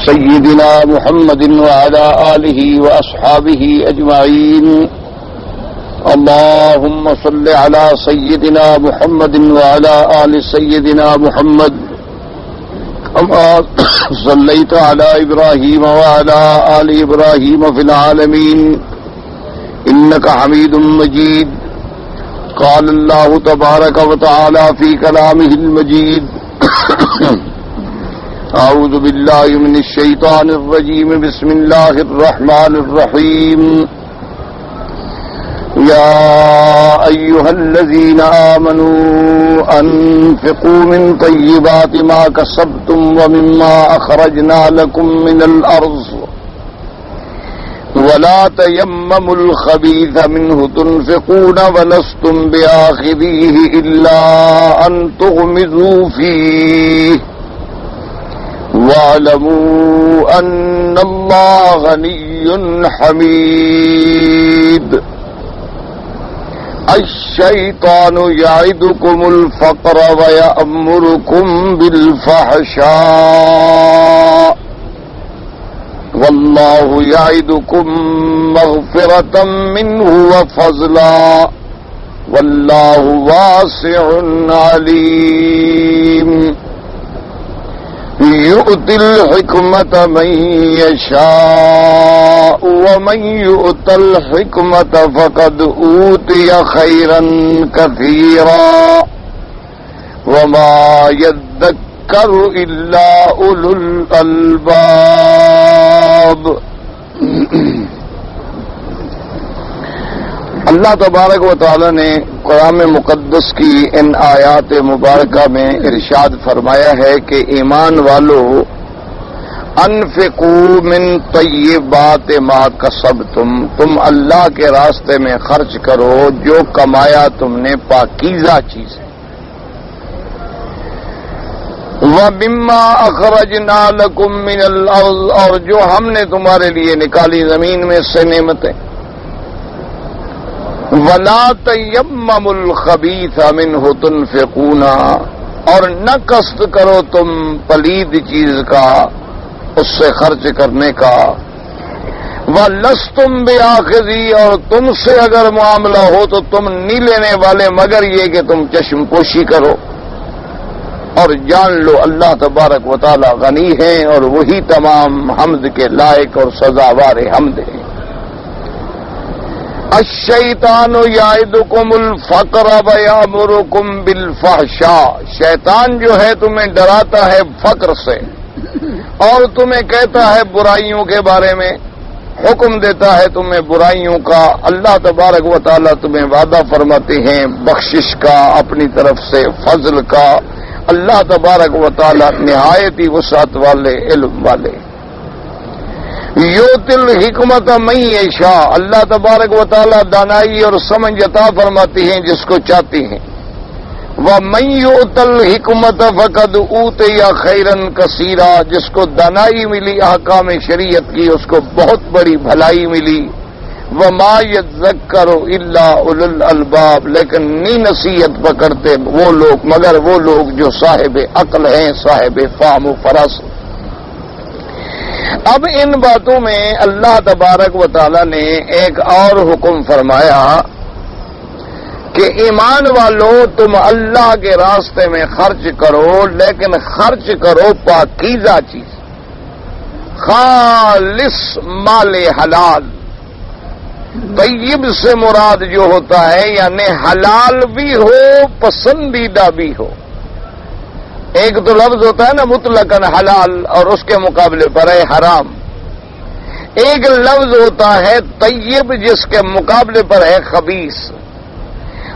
سيدنا محمد وعلى آله وأصحابه أجمعين. اللهم صل على سيدنا محمد وعلى آل سيدنا محمد كما صليت على إبراهيم وعلى آل إبراهيم في العالمين إنك حميد مجيد. قال الله تبارك وتعالى في كلامه المجيد أعوذ بالله من الشيطان الرجيم بسم الله الرحمن الرحيم. يا أيها الذين آمنوا أنفقوا من طيبات ما كسبتم ومما أخرجنا لكم من الأرض ولا تيمموا الخبيث منه تنفقون ولستم بآخذيه إلا أن تغمضوا فيه واعلموا أن الله غني حميد. الشيطان يعدكم الفقر ويأمركم بالفحشاء والله يعدكم مغفرة منه وفضلا والله واسع عليم. يؤتي الحكمة من يشاء ومن يؤت الحكمة فقد أوتي خيرا كثيرا وما يذكر إلا أولو الألباب. اللہ تبارک و تعالی نے قرآن مقدس کی ان آیات مبارکہ میں ارشاد فرمایا ہے کہ ایمان والو انفقوا من طیبات ما کسبتم، تم اللہ کے راستے میں خرچ کرو جو کمایا تم نے پاکیزہ چیزیں. وَمِمَّا أَخْرَجْنَا لَكُم مِّنَ الْأَرْضِ، اور جو ہم نے تمہارے لیے نکالی زمین میں سے نعمتیں. وَلَا تَيَمَّمُوا الْخَبِيثَ مِنْهُ تُنْفِقُونَ، اور نہ قصد کرو تم پلید چیز کا اس سے خرچ کرنے کا. وَلَسْتُمْ بِآخِذِي، اور تم سے اگر معاملہ ہو تو تم نہیں لینے والے مگر یہ کہ تم چشم پوشی کرو. اور جان لو اللہ تبارک و تعالی غنی ہیں اور وہی تمام حمد کے لائق اور سزاوار حمد ہیں. الشیطان یعدکم الفقر ویامرکم بالفحشاء، شیطان جو ہے تمہیں ڈراتا ہے فقر سے اور تمہیں کہتا ہے برائیوں کے بارے میں، حکم دیتا ہے تمہیں برائیوں کا. اللہ تبارک و تعالی تمہیں وعدہ فرماتے ہیں بخشش کا، اپنی طرف سے فضل کا. اللہ تبارک و تعالی نہایت ہی وسعت والے، علم والے. یؤتی الحکمت من یشاء، اللہ تبارک و تعالی دانائی اور سمجھ عطا فرماتی ہیں جس کو چاہتی ہیں. وَمَن یؤت الحکمت فقد اوتی خیرا کثیرا، جس کو دانائی ملی احکام شریعت کی اس کو بہت بڑی بھلائی ملی. وَمَا يَذَّكَّرُ إِلَّا أُولُو الْأَلْبَابِ، لیکن نہیں نصیحت پکڑتے وہ لوگ مگر وہ لوگ جو صاحب عقل ہیں، صاحب فہم و فرس. اب ان باتوں میں اللہ تبارک و تعالی نے ایک اور حکم فرمایا کہ ایمان والو تم اللہ کے راستے میں خرچ کرو، لیکن خرچ کرو پاکیزہ چیز، خالص مال حلال. طیب سے مراد جو ہوتا ہے یعنی حلال بھی ہو پسندیدہ بھی ہو. ایک تو لفظ ہوتا ہے نا مطلقاً حلال اور اس کے مقابلے پر ہے حرام. ایک لفظ ہوتا ہے طیب جس کے مقابلے پر ہے خبیث.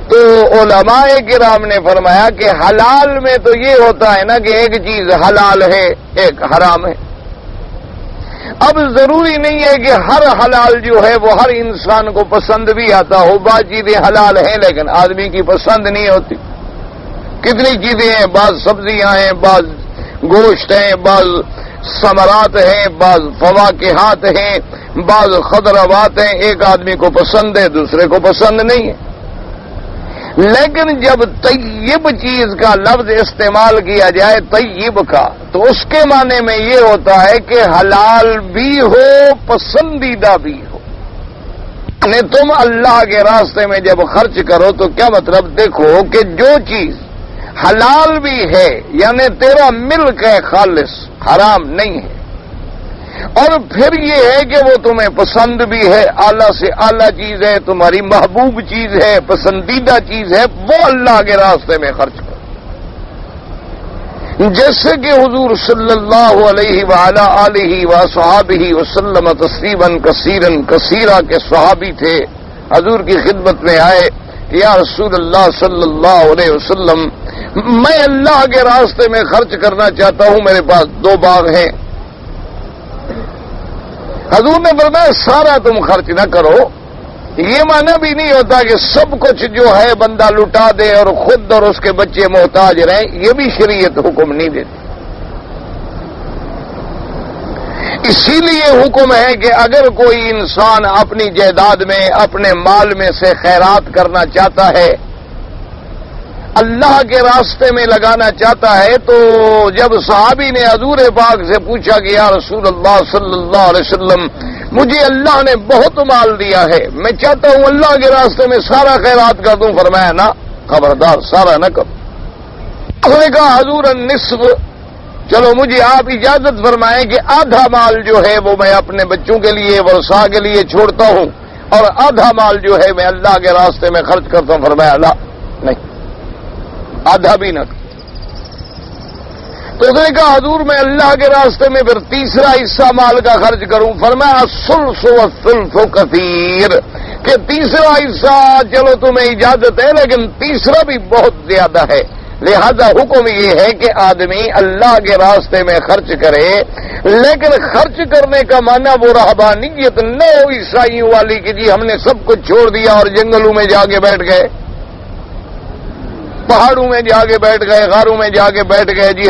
تو علماء کرام نے فرمایا کہ حلال میں تو یہ ہوتا ہے نا کہ ایک چیز حلال ہے ایک حرام ہے. اب ضروری نہیں ہے کہ ہر حلال جو ہے وہ ہر انسان کو پسند بھی آتا ہو. بعض چیزیں حلال ہیں لیکن آدمی کی پسند نہیں ہوتی. کتنی چیزیں ہیں، بعض سبزیاں ہیں، بعض گوشت ہیں، بعض ثمرات ہیں، بعض فواکہات ہیں، بعض خضروات ہیں. ایک آدمی کو پسند ہے دوسرے کو پسند نہیں ہے. لیکن جب طیب چیز کا لفظ استعمال کیا جائے طیب کا، تو اس کے معنی میں یہ ہوتا ہے کہ حلال بھی ہو پسندیدہ بھی ہو۔ یعنی تم اللہ کے راستے میں جب خرچ کرو تو کیا مطلب؟ دیکھو کہ جو چیز حلال بھی ہے، یعنی تیرا ملک ہے، خالص حرام نہیں ہے، اور پھر یہ ہے کہ وہ تمہیں پسند بھی ہے، اعلیٰ سے اعلیٰ چیز ہے، تمہاری محبوب چیز ہے، پسندیدہ چیز ہے، وہ اللہ کے راستے میں خرچ کرو۔ جیسے کہ حضور صلی اللہ علیہ وعلی آلہ وصحابہ وسلم تسلیما کثیرا کثیرا کے صحابی تھے، حضور کی خدمت میں آئے کہ یا رسول اللہ صلی اللہ علیہ وسلم، میں اللہ کے راستے میں خرچ کرنا چاہتا ہوں، میرے پاس 2 باغ ہیں۔ حضور نے فرمایا سارا تم خرچ نہ کرو، یہ معنی بھی نہیں ہوتا کہ سب کچھ جو ہے بندہ لٹا دے اور خود اور اس کے بچے محتاج رہیں، یہ بھی شریعت حکم نہیں دیتی۔ اسی لیے حکم ہے کہ اگر کوئی انسان اپنی جائیداد میں، اپنے مال میں سے خیرات کرنا چاہتا ہے، اللہ کے راستے میں لگانا چاہتا ہے، تو جب صحابی نے حضور پاک سے پوچھا کہ یا رسول اللہ صلی اللہ علیہ وسلم، مجھے اللہ نے بہت مال دیا ہے، میں چاہتا ہوں اللہ کے راستے میں سارا خیرات کر دوں، فرمایا نہ، خبردار سارا نہ کرو۔ اس نے کہا حضور النصف، چلو مجھے آپ اجازت فرمائیں کہ آدھا مال جو ہے وہ میں اپنے بچوں کے لیے، ورثاء کے لیے چھوڑتا ہوں، اور آدھا مال جو ہے میں اللہ کے راستے میں خرچ کرتا ہوں۔ فرمایا لا، نہیں، آدھا بھی نہ۔ تو اس نے کہا حضور میں اللہ کے راستے میں پھر تیسرا حصہ مال کا خرچ کروں؟ فرمایا الثلث والثلث کثیر، کہ تیسرا حصہ چلو تمہیں اجازت ہے، لیکن تیسرا بھی بہت زیادہ ہے۔ لہذا حکم یہ ہے کہ آدمی اللہ کے راستے میں خرچ کرے، لیکن خرچ کرنے کا معنی وہ رہبانیت نہ ہو عیسائیوں والی کہ جی ہم نے سب کچھ چھوڑ دیا اور جنگلوں میں جا کے بیٹھ گئے، پہاڑوں میں جا کے بیٹھ گئے، غاروں میں جا کے بیٹھ گئے، جی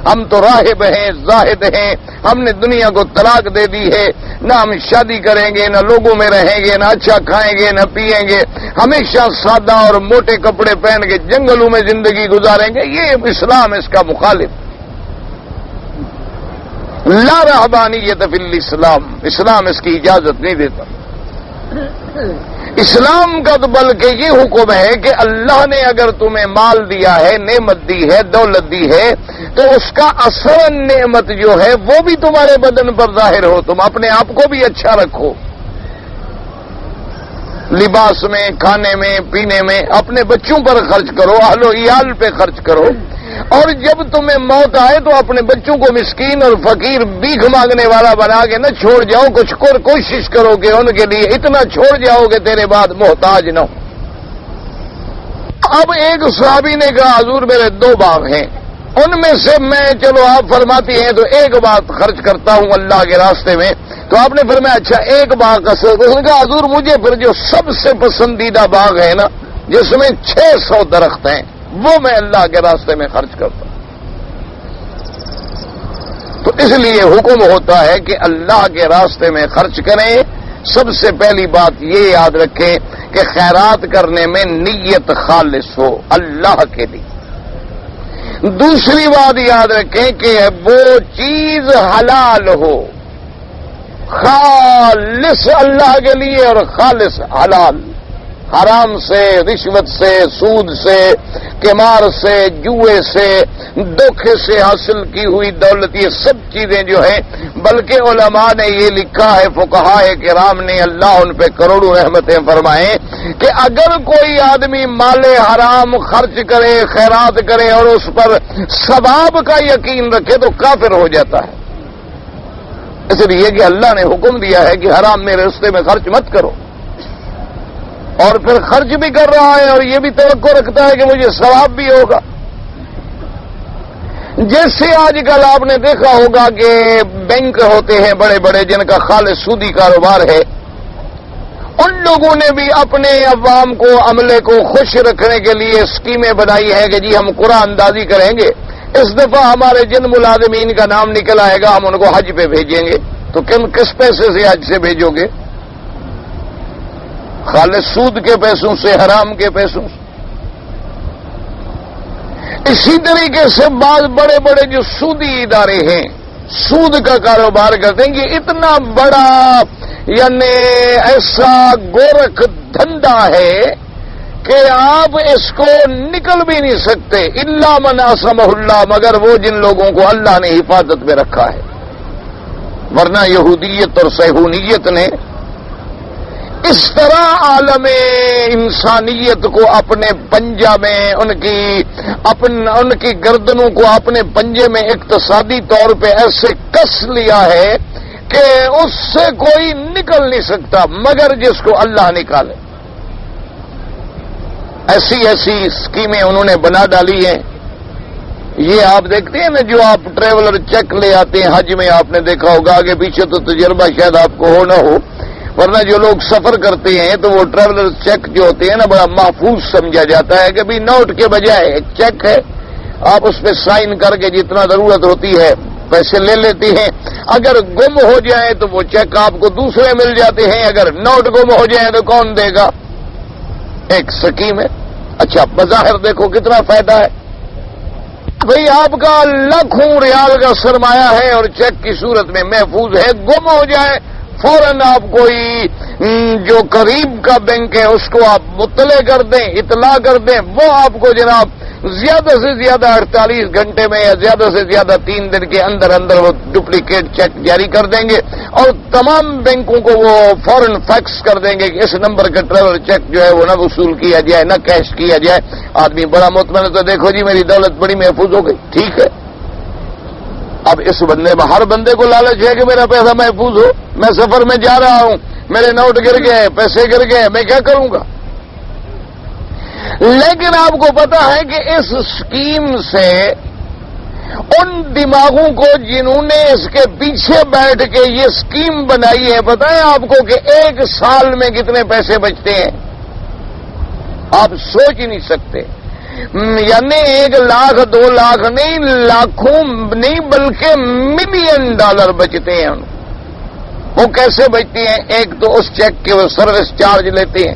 ہم تو راہب ہیں، زاہد ہیں، ہم نے دنیا کو طلاق دے دی ہے، نہ ہم شادی کریں گے، نہ لوگوں میں رہیں گے، نہ اچھا کھائیں گے، نہ پیئیں گے، ہمیشہ سادہ اور موٹے کپڑے پہن کے جنگلوں میں زندگی گزاریں گے۔ یہ اسلام اس کا مخالف، لا رہبانیت فی الاسلام، اسلام اس کی اجازت نہیں دیتا۔ اسلام کا تو بلکہ یہ حکم ہے کہ اللہ نے اگر تمہیں مال دیا ہے، نعمت دی ہے، دولت دی ہے، تو اس کا اثر نعمت جو ہے وہ بھی تمہارے بدن پر ظاہر ہو، تم اپنے آپ کو بھی اچھا رکھو، لباس میں، کھانے میں، پینے میں، اپنے بچوں پر خرچ کرو، اہل و عیال پہ خرچ کرو، اور جب تمہیں موت آئے تو اپنے بچوں کو مسکین اور فقیر بھیک مانگنے والا بنا کے نہ چھوڑ جاؤ، کچھ کوشش کرو کہ ان کے لیے اتنا چھوڑ جاؤ کہ تیرے بعد محتاج نہ ہو۔ اب ایک صحابی نے کہا حضور میرے 2 باغ ہیں، ان میں سے میں، چلو آپ فرماتی ہیں تو ایک بات خرچ کرتا ہوں اللہ کے راستے میں، تو آپ نے فرمایا اچھا ایک باغ کا سر؟ اس نے کہا حضور مجھے پھر جو سب سے پسندیدہ باغ ہے نا، جس میں 600 درخت ہیں، وہ میں اللہ کے راستے میں خرچ کرتا ہوں۔ تو اس لیے حکم ہوتا ہے کہ اللہ کے راستے میں خرچ کریں۔ سب سے پہلی بات یہ یاد رکھیں کہ خیرات کرنے میں نیت خالص ہو اللہ کے لیے۔ دوسری بات یاد رکھیں کہ وہ چیز حلال ہو، خالص اللہ کے لیے اور خالص حلال، حرام سے، رشوت سے، سود سے، قمار سے، جوئے سے، دھوکے سے حاصل کی ہوئی دولت، یہ سب چیزیں جو ہیں، بلکہ علماء نے یہ لکھا ہے، فقہائے کرام نے، اللہ ان پہ کروڑوں رحمتیں فرمائیں، کہ اگر کوئی آدمی مال حرام خرچ کرے، خیرات کرے اور اس پر ثواب کا یقین رکھے تو کافر ہو جاتا ہے، اس لیے کہ اللہ نے حکم دیا ہے کہ حرام میرے راستے میں خرچ مت کرو، اور پھر خرچ بھی کر رہا ہے اور یہ بھی توقع رکھتا ہے کہ مجھے ثواب بھی ہوگا۔ جیسے آج کل آپ نے دیکھا ہوگا کہ بینک ہوتے ہیں بڑے بڑے جن کا خالص سودی کاروبار ہے، ان لوگوں نے بھی اپنے عوام کو، عملے کو خوش رکھنے کے لیے اسکیمیں بنائی ہیں کہ جی ہم قرعہ اندازی کریں گے، اس دفعہ ہمارے جن ملازمین کا نام نکل آئے گا ہم ان کو حج پہ بھیجیں گے۔ تو کس پیسے سے حج سے بھیجو گے؟ خالص سود کے پیسوں سے، حرام کے پیسوں سے۔ اسی طریقے سے بعض بڑے بڑے جو سودی ادارے ہیں، سود کا کاروبار کرتے ہیں، یہ اتنا بڑا یعنی ایسا گورکھ دھندا ہے کہ آپ اس کو نکل بھی نہیں سکتے، الا من عصمہ اللہ، مگر وہ جن لوگوں کو اللہ نے حفاظت میں رکھا ہے، ورنہ یہودیت اور صہیونیت نے اس طرح عالم انسانیت کو اپنے پنجہ میں ان کی گردنوں کو اپنے پنجے میں اقتصادی طور پہ ایسے کس لیا ہے کہ اس سے کوئی نکل نہیں سکتا مگر جس کو اللہ نکالے۔ ایسی اسکیمیں انہوں نے بنا ڈالی ہیں۔ یہ آپ دیکھتے ہیں نا، جو آپ ٹریولر چیک لے آتے ہیں حج میں، آپ نے دیکھا ہوگا، آگے پیچھے تو تجربہ شاید آپ کو ہو نہ ہو، ورنہ جو لوگ سفر کرتے ہیں تو وہ ٹریولر چیک جو ہوتے ہیں نا بڑا محفوظ سمجھا جاتا ہے کہ بھی نوٹ کے بجائے ایک چیک ہے، آپ اس پہ سائن کر کے جتنا ضرورت ہوتی ہے پیسے لے لیتے ہیں، اگر گم ہو جائے تو وہ چیک آپ کو دوسرے مل جاتے ہیں، اگر نوٹ گم ہو جائے تو کون دے گا؟ ایک سکیم ہے۔ اچھا، بظاہر دیکھو کتنا فائدہ ہے بھئی، آپ کا لاکھوں ریال کا سرمایہ ہے اور چیک کی صورت میں محفوظ ہے، گم ہو جائے فوراً آپ کوئی جو قریب کا بینک ہے اس کو آپ مطلع کر دیں، اطلاع کر دیں، وہ آپ کو جناب زیادہ سے زیادہ 48 گھنٹے میں یا زیادہ سے زیادہ 3 دن کے اندر اندر وہ ڈپلیکیٹ چیک جاری کر دیں گے اور تمام بینکوں کو وہ فوراً فیکس کر دیں گے کہ اس نمبر کا ٹریولر چیک جو ہے وہ نہ وصول کیا جائے، نہ کیش کیا جائے۔ آدمی بڑا مطمئن ہے، تو دیکھو جی میری دولت بڑی محفوظ ہو گئی، ٹھیک ہے۔ اب اس بندے میں، ہر بندے کو لالچ ہے کہ میرا پیسہ محفوظ ہو، میں سفر میں جا رہا ہوں، میرے نوٹ گر گئے، پیسے گر گئے، میں کیا کروں گا؟ لیکن آپ کو پتا ہے کہ اس اسکیم سے ان دماغوں کو جنہوں نے اس کے پیچھے بیٹھ کے یہ اسکیم بنائی ہے، پتا ہے آپ کو کہ 1 سال میں کتنے پیسے بچتے ہیں؟ آپ سوچ ہی نہیں سکتے، یعنی 1 لاکھ 2 لاکھ نہیں، لاکھوں نہیں بلکہ $1 ملین بچتے ہیں۔ وہ کیسے بچتی ہیں؟ ایک تو اس چیک کے وہ سروس چارج لیتے ہیں،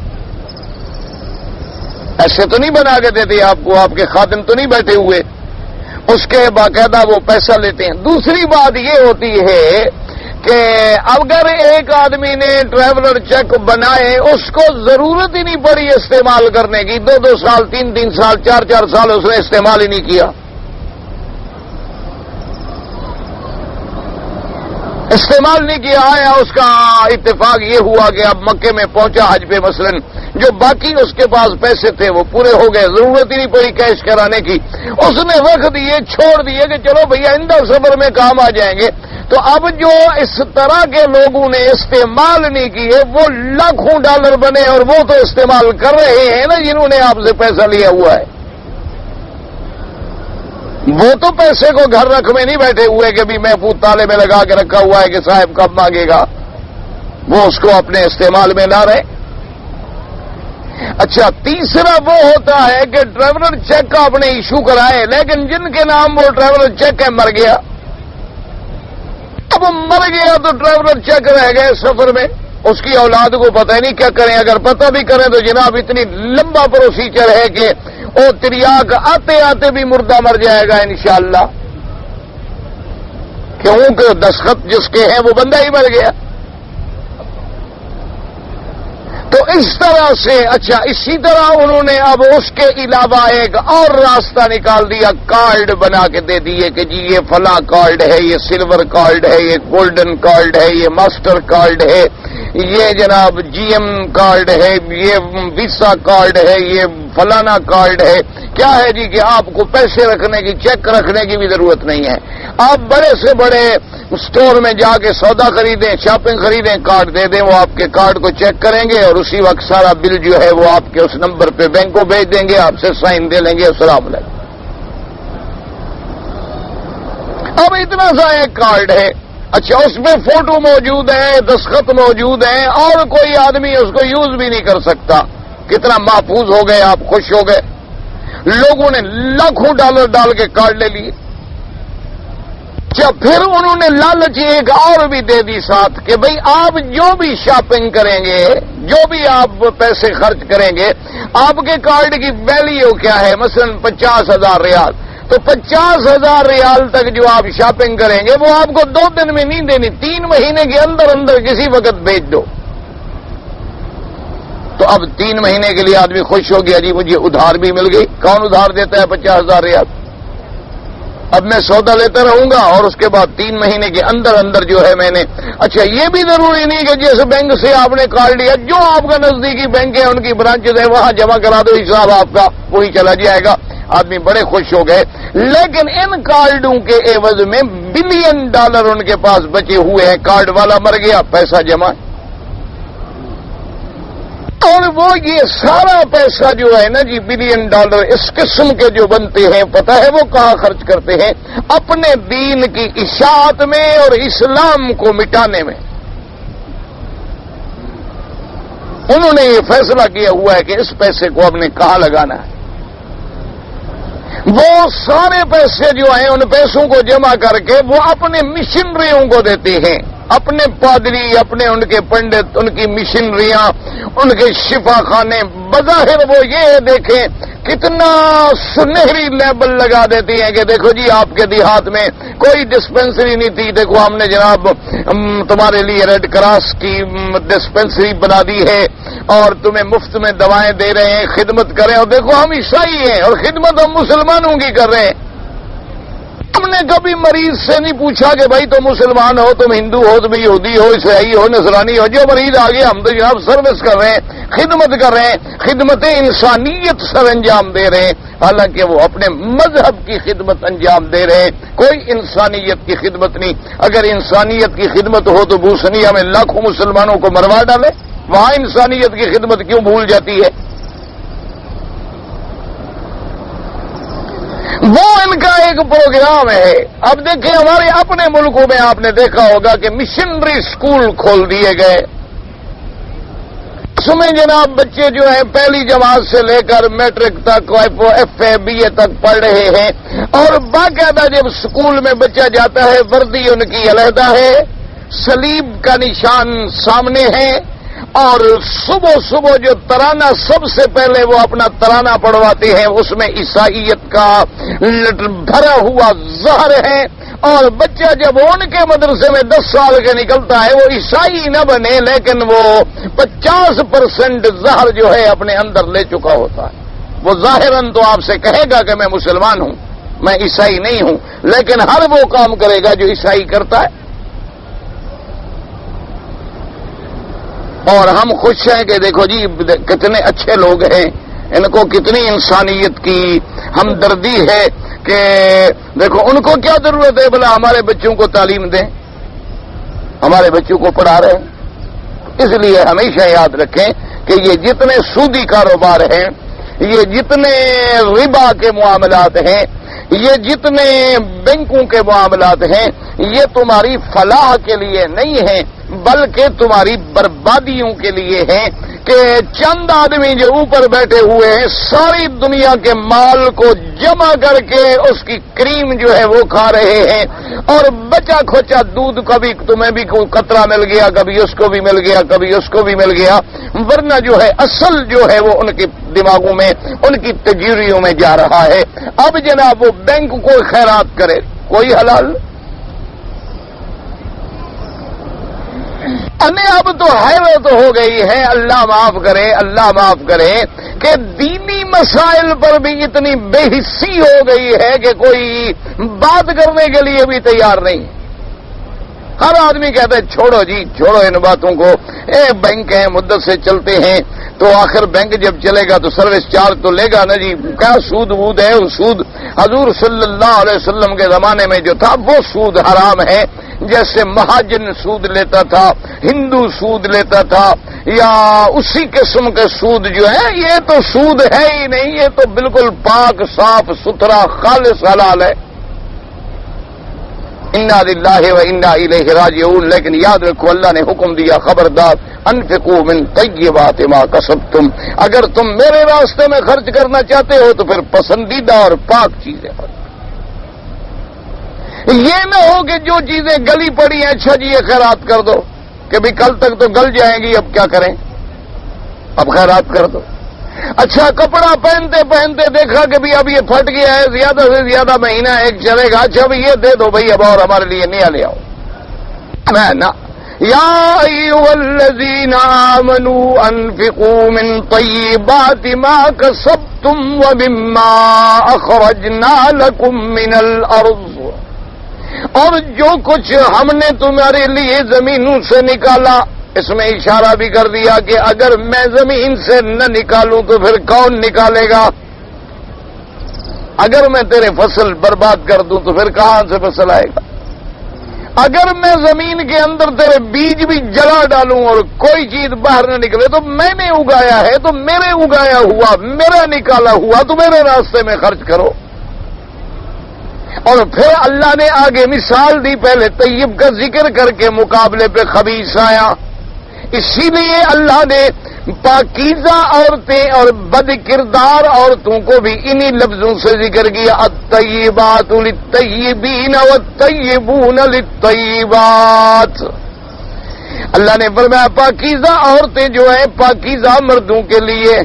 ایسے تو نہیں بنا کے دیتے آپ کو، آپ کے خادم تو نہیں بیٹھے ہوئے، اس کے باقاعدہ وہ پیسہ لیتے ہیں۔ دوسری بات یہ ہوتی ہے کہ اگر ایک آدمی نے ٹریولر چیک بنائے، اس کو ضرورت ہی نہیں پڑی استعمال کرنے کی، 2 سال 3 سال 4 سال اس نے استعمال ہی نہیں کیا، آیا اس کا اتفاق یہ ہوا کہ اب مکے میں پہنچا حج پہ مثلاً، جو باقی اس کے پاس پیسے تھے وہ پورے ہو گئے، ضرورت ہی نہیں پڑی کیش کرانے کی، اس نے رکھ دیے، چھوڑ دیے کہ چلو بھیا آئندہ سفر میں کام آ جائیں گے۔ تو اب جو اس طرح کے لوگوں نے استعمال نہیں کیے وہ لاکھوں ڈالر بنے، اور وہ تو استعمال کر رہے ہیں نا جنہوں نے آپ سے پیسہ لیا ہوا ہے، وہ تو پیسے کو گھر رکھ میں نہیں بیٹھے ہوئے کہ بھی محفوظ تالے میں لگا کے رکھا ہوا ہے کہ صاحب کب مانگے گا، وہ اس کو اپنے استعمال میں نہ رہے۔ اچھا، تیسرا وہ ہوتا ہے کہ ٹریولر چیک آپ نے ایشو کرائے، لیکن جن کے نام وہ ٹریولر چیک ہے مر گیا، اب مر گیا تو ٹریولر چیک رہ گئے سفر میں، اس کی اولاد کو پتہ ہی نہیں کیا کریں، اگر پتہ بھی کریں تو جناب اتنی لمبا پروسیجر ہے کہ وہ تریاک آتے آتے بھی مردہ مر جائے گا انشاءاللہ، کیونکہ دستخط جس کے ہیں وہ بندہ ہی مر گیا۔ تو اس طرح سے، اچھا اسی طرح انہوں نے اب اس کے علاوہ ایک اور راستہ نکال دیا، کارڈ بنا کے دے دیے کہ جی یہ فلاں کارڈ ہے، یہ سلور کارڈ ہے، یہ گولڈن کارڈ ہے، یہ ماسٹر کارڈ ہے، یہ جناب جی ایم کارڈ ہے، یہ ویسا کارڈ ہے، یہ فلانا کارڈ ہے۔ کیا ہے جی کہ آپ کو پیسے رکھنے کی، چیک رکھنے کی بھی ضرورت نہیں ہے، آپ بڑے سے بڑے اسٹور میں جا کے سودا خریدیں، شاپنگ خریدیں، کارڈ دے دیں، وہ آپ کے کارڈ کو چیک کریں گے اور اسی وقت سارا بل جو ہے وہ آپ کے اس نمبر پہ بینک کو بھیج دیں گے، آپ سے سائن دے لیں گے، السلام علیکم۔ اب اتنا سا ایک کارڈ ہے، اچھا اس میں فوٹو موجود ہے، دستخط موجود ہے، اور کوئی آدمی اس کو یوز بھی نہیں کر سکتا۔ کتنا محفوظ ہو گئے، آپ خوش ہو گئے۔ لوگوں نے لاکھوں ڈالر ڈال کے کارڈ لے لیے، پھر انہوں نے لالچ ایک اور بھی دے دی ساتھ کہ بھئی آپ جو بھی شاپنگ کریں گے، جو بھی آپ پیسے خرچ کریں گے، آپ کے کارڈ کی ویلیو کیا ہے، مثلا 50,000 ریال، تو 50,000 ریال تک جو آپ شاپنگ کریں گے وہ آپ کو 2 دن میں نہیں دینی، 3 مہینے کے اندر اندر کسی وقت بھیج دو۔ تو اب 3 مہینے کے لیے آدمی خوش ہو گیا، جی مجھے ادھار بھی مل گئی۔ کون ادھار دیتا ہے 50,000 ریال؟ اب میں سودا لیتا رہوں گا اور اس کے بعد 3 مہینے کے اندر اندر جو ہے میں نے، اچھا یہ بھی ضروری نہیں کہ جس بینک سے آپ نے کارڈ لیا، جو آپ کا نزدیکی بینک ہے ان کی برانچز ہے وہاں جمع کرا دو، حساب آپ کا وہی چلا جائے گا۔ آدمی بڑے خوش ہو گئے، لیکن ان کارڈوں کے عوض میں $بلین ان کے پاس بچے ہوئے ہیں، کارڈ والا مر گیا، پیسہ جمع، اور وہ یہ سارا پیسہ جو ہے نا جی $بلین اس قسم کے جو بنتے ہیں، پتہ ہے وہ کہاں خرچ کرتے ہیں؟ اپنے دین کی اشاعت میں اور اسلام کو مٹانے میں۔ انہوں نے یہ فیصلہ کیا ہوا ہے کہ اس پیسے کو ہم نے کہاں لگانا ہے۔ وہ سارے پیسے جو ہیں ان پیسوں کو جمع کر کے وہ اپنے مشنریوں کو دیتے ہیں، اپنے پادری، اپنے ان کے پنڈت، ان کی مشنریاں، ان کے شفا خانے، بظاہر وہ یہ دیکھیں کتنا سنہری لیبل لگا دیتی ہیں کہ دیکھو جی آپ کے دیہات میں کوئی ڈسپنسری نہیں تھی، دیکھو ہم نے جناب تمہارے لیے ریڈ کراس کی ڈسپنسری بنا دی ہے اور تمہیں مفت میں دوائیں دے رہے ہیں، خدمت کریں، اور دیکھو ہم عیسائی ہیں اور خدمت ہم مسلمانوں کی کر رہے ہیں۔ ہم نے کبھی مریض سے نہیں پوچھا کہ بھائی تم مسلمان ہو، تم ہندو ہو، تم یہودی ہو، عیسائی ہو، نصرانی ہو، جو مریض آ گیا ہم تو جناب سروس کر رہے ہیں، خدمت کر رہے ہیں، خدمت انسانیت سر انجام دے رہے ہیں، حالانکہ وہ اپنے مذہب کی خدمت انجام دے رہے ہیں، کوئی انسانیت کی خدمت نہیں۔ اگر انسانیت کی خدمت ہو تو بوسنیا میں لاکھوں مسلمانوں کو مروا ڈالے، وہاں انسانیت کی خدمت کیوں بھول جاتی ہے؟ وہ ان کا ایک پروگرام ہے۔ اب دیکھیں ہمارے اپنے ملکوں میں آپ نے دیکھا ہوگا کہ مشنری اسکول کھول دیے گئے، اس میں جناب بچے جو ہیں پہلی جماعت سے لے کر میٹرک تک، ایف اے بی اے تک پڑھ رہے ہیں، اور باقاعدہ جب اسکول میں بچہ جاتا ہے وردی ان کی علیحدہ ہے، صلیب کا نشان سامنے ہے، اور صبح صبح جو ترانہ سب سے پہلے وہ اپنا ترانہ پڑھواتے ہیں اس میں عیسائیت کا بھرا ہوا زہر ہے، اور بچہ جب ان کے مدرسے میں 10 سال کے نکلتا ہے وہ عیسائی نہ بنے لیکن وہ 50% زہر جو ہے اپنے اندر لے چکا ہوتا ہے۔ وہ ظاہراً تو آپ سے کہے گا کہ میں مسلمان ہوں، میں عیسائی نہیں ہوں، لیکن ہر وہ کام کرے گا جو عیسائی کرتا ہے۔ اور ہم خوش ہیں کہ دیکھو جی کتنے اچھے لوگ ہیں، ان کو کتنی انسانیت کی ہمدردی ہے کہ دیکھو ان کو کیا ضرورت ہے بھلا ہمارے بچوں کو تعلیم دیں، ہمارے بچوں کو پڑھا رہے ہیں۔ اس لیے ہمیشہ یاد رکھیں کہ یہ جتنے سودی کاروبار ہیں، یہ جتنے ربا کے معاملات ہیں، یہ جتنے بینکوں کے معاملات ہیں، یہ تمہاری فلاح کے لیے نہیں ہیں بلکہ تمہاری بربادیوں کے لیے ہیں، کہ چند آدمی جو اوپر بیٹھے ہوئے ہیں ساری دنیا کے مال کو جمع کر کے اس کی کریم جو ہے وہ کھا رہے ہیں، اور بچا کھوچا دودھ کبھی تمہیں بھی کوئی قطرہ مل گیا، کبھی اس کو بھی مل گیا، کبھی اس کو بھی مل گیا، ورنہ جو ہے اصل جو ہے وہ ان کے دماغوں میں، ان کی تجوریوں میں جا رہا ہے۔ اب جناب وہ بینک کو خیرات کرے، کوئی حلال اب تو حیرت ہو گئی ہے، اللہ معاف کرے، اللہ معاف کرے، کہ دینی مسائل پر بھی اتنی بے حسی ہو گئی ہے کہ کوئی بات کرنے کے لیے بھی تیار نہیں۔ ہر آدمی کہتا ہے چھوڑو جی، چھوڑو ان باتوں کو، بینک ہیں مدت سے چلتے ہیں، تو آخر بینک جب چلے گا تو سروس چارج تو لے گا نا جی، کیا سود وود ہے؟ وہ سود حضور صلی اللہ علیہ وسلم کے زمانے میں جو تھا وہ سود حرام ہے، جیسے مہاجن سود لیتا تھا، ہندو سود لیتا تھا، یا اسی قسم کے سود جو ہے، یہ تو سود ہے ہی نہیں، یہ تو بالکل پاک صاف ستھرا خالص حلال ہے۔ انا للہ و انا الیہ راجعون۔ لیکن یاد رکھو اللہ نے حکم دیا، خبردار، انفقوا من طیبات ما کسبتم، اگر تم میرے راستے میں خرچ کرنا چاہتے ہو تو پھر پسندیدہ اور پاک چیزیں خرچ۔ یہ نہ ہو کہ جو چیزیں گلی پڑی ہیں اچھا جی یہ خیرات کر دو کہ بھی کل تک تو گل جائیں گی، اب کیا کریں، اب خیرات کر دو۔ اچھا کپڑا پہنتے پہنتے دیکھا کہ بھی اب یہ پھٹ گیا ہے، زیادہ سے زیادہ مہینہ ایک چلے گا، اچھا بھی یہ دے دو بھائی اب اور ہمارے لیے نیا لے آؤ۔ نہ یا ایھا الذین آمنوا انفقوا من طیبات ما کسبتم ومما اخرجنا لکم من الارض، اور جو کچھ ہم نے تمہارے لیے زمینوں سے نکالا، اس میں اشارہ بھی کر دیا کہ اگر میں زمین سے نہ نکالوں تو پھر کون نکالے گا؟ اگر میں تیرے فصل برباد کر دوں تو پھر کہاں سے فصل آئے گا؟ اگر میں زمین کے اندر تیرے بیج بھی جلا ڈالوں اور کوئی چیز باہر نہ نکلے تو میں نے اگایا ہے تو میرے اگایا ہوا، میرا نکالا ہوا تو میرے راستے میں خرچ کرو۔ اور پھر اللہ نے آگے مثال دی، پہلے طیب کا ذکر کر کے مقابلے پہ خبیث آیا۔ اسی لیے اللہ نے پاکیزہ عورتیں اور بد کردار عورتوں کو بھی انہی لفظوں سے ذکر کیا، الطیبات للطیبین والطیبون للطیبات۔ اللہ نے فرمایا پاکیزہ عورتیں جو ہیں پاکیزہ مردوں کے لیے،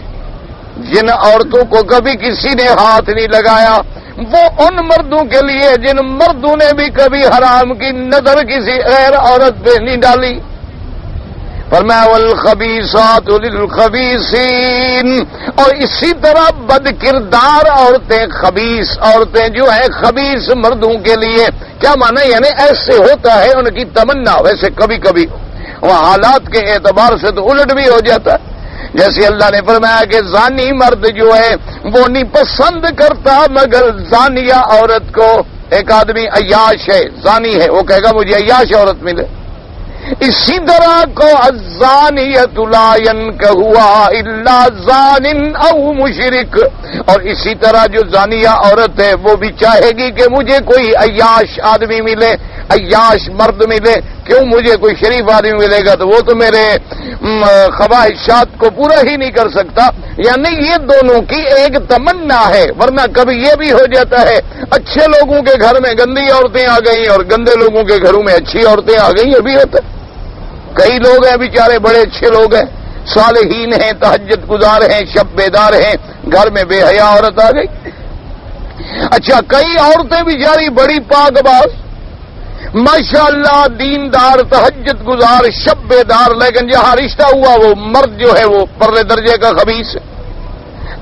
جن عورتوں کو کبھی کسی نے ہاتھ نہیں لگایا، وہ ان مردوں کے لیے جن مردوں نے بھی کبھی حرام کی نظر کسی غیر عورت پہ نہیں ڈالی۔ فرمایا والخبیثات للخبیثین، اور اسی طرح بد کردار عورتیں، خبیث عورتیں جو ہیں خبیث مردوں کے لیے۔ کیا معنی؟ یعنی ایسے ہوتا ہے ان کی تمنا، ویسے کبھی کبھی وہ حالات کے اعتبار سے تو الٹ بھی ہو جاتا ہے۔ جیسے اللہ نے فرمایا کہ زانی مرد جو ہے وہ نہیں پسند کرتا مگر زانیہ عورت کو۔ ایک آدمی عیاش ہے، زانی ہے، وہ کہے گا مجھے عیاش عورت ملے۔ اسی طرح کو الزانیۃ لا ینکحها الا زان او مشرک، اور اسی طرح جو زانیہ عورت ہے وہ بھی چاہے گی کہ مجھے کوئی عیاش آدمی ملے، عیاش مرد ملے۔ کیوں؟ مجھے کوئی شریف آدمی ملے گا تو وہ تو میرے خواہشات کو پورا ہی نہیں کر سکتا۔ یعنی یہ دونوں کی ایک تمنا ہے، ورنہ کبھی یہ بھی ہو جاتا ہے اچھے لوگوں کے گھر میں گندی عورتیں آ گئی اور گندے لوگوں کے گھروں میں اچھی عورتیں آ گئی، یہ بھی ہوتا ہے۔ کئی لوگ ہیں بیچارے بڑے اچھے لوگ ہیں، صالحین ہیں، تہجد گزار ہیں، شب بیدار ہیں، گھر میں بے حیا عورت آ گئی۔ اچھا کئی عورتیں بیچاری بڑی پاک باز، ماشاءاللہ دیندار، تہجد گزار، شب بیدار، لیکن جہاں رشتہ ہوا وہ مرد جو ہے وہ پرلے درجے کا خبیث ہے۔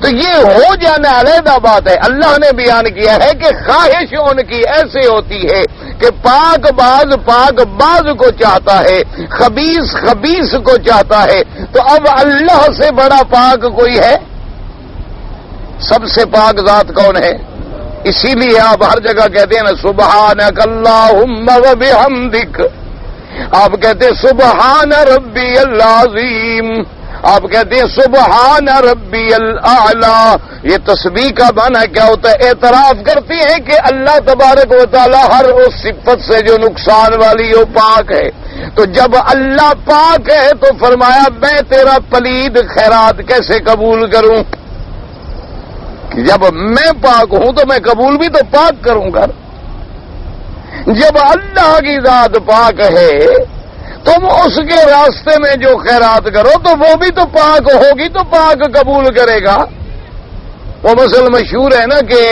تو یہ ہو جانا علیحدہ بات ہے۔ اللہ نے بیان کیا ہے کہ خواہش ان کی ایسے ہوتی ہے کہ پاک باز کو چاہتا ہے، خبیث کو چاہتا ہے۔ تو اب اللہ سے بڑا پاک کوئی ہے؟ سب سے پاک ذات کون ہے؟ اسی لیے آپ ہر جگہ کہتے ہیں نا سبحانک اللہم وبحمدک، آپ کہتے ہیں سبحان ربی العظیم، آپ کہتے ہیں سبحان ربی الاعلی۔ یہ تسبیح کا معنی کیا ہوتا ہے؟ اعتراف کرتی ہیں کہ اللہ تبارک و تعالی ہر اس صفت سے جو نقصان والی ہو پاک ہے۔ تو جب اللہ پاک ہے تو فرمایا میں تیرا پلید خیرات کیسے قبول کروں؟ جب میں پاک ہوں تو میں قبول بھی تو پاک کروں گا۔ جب اللہ کی ذات پاک ہے تم اس کے راستے میں جو خیرات کرو تو وہ بھی تو پاک ہوگی تو پاک قبول کرے گا۔ وہ مسئلہ مشہور ہے نا کہ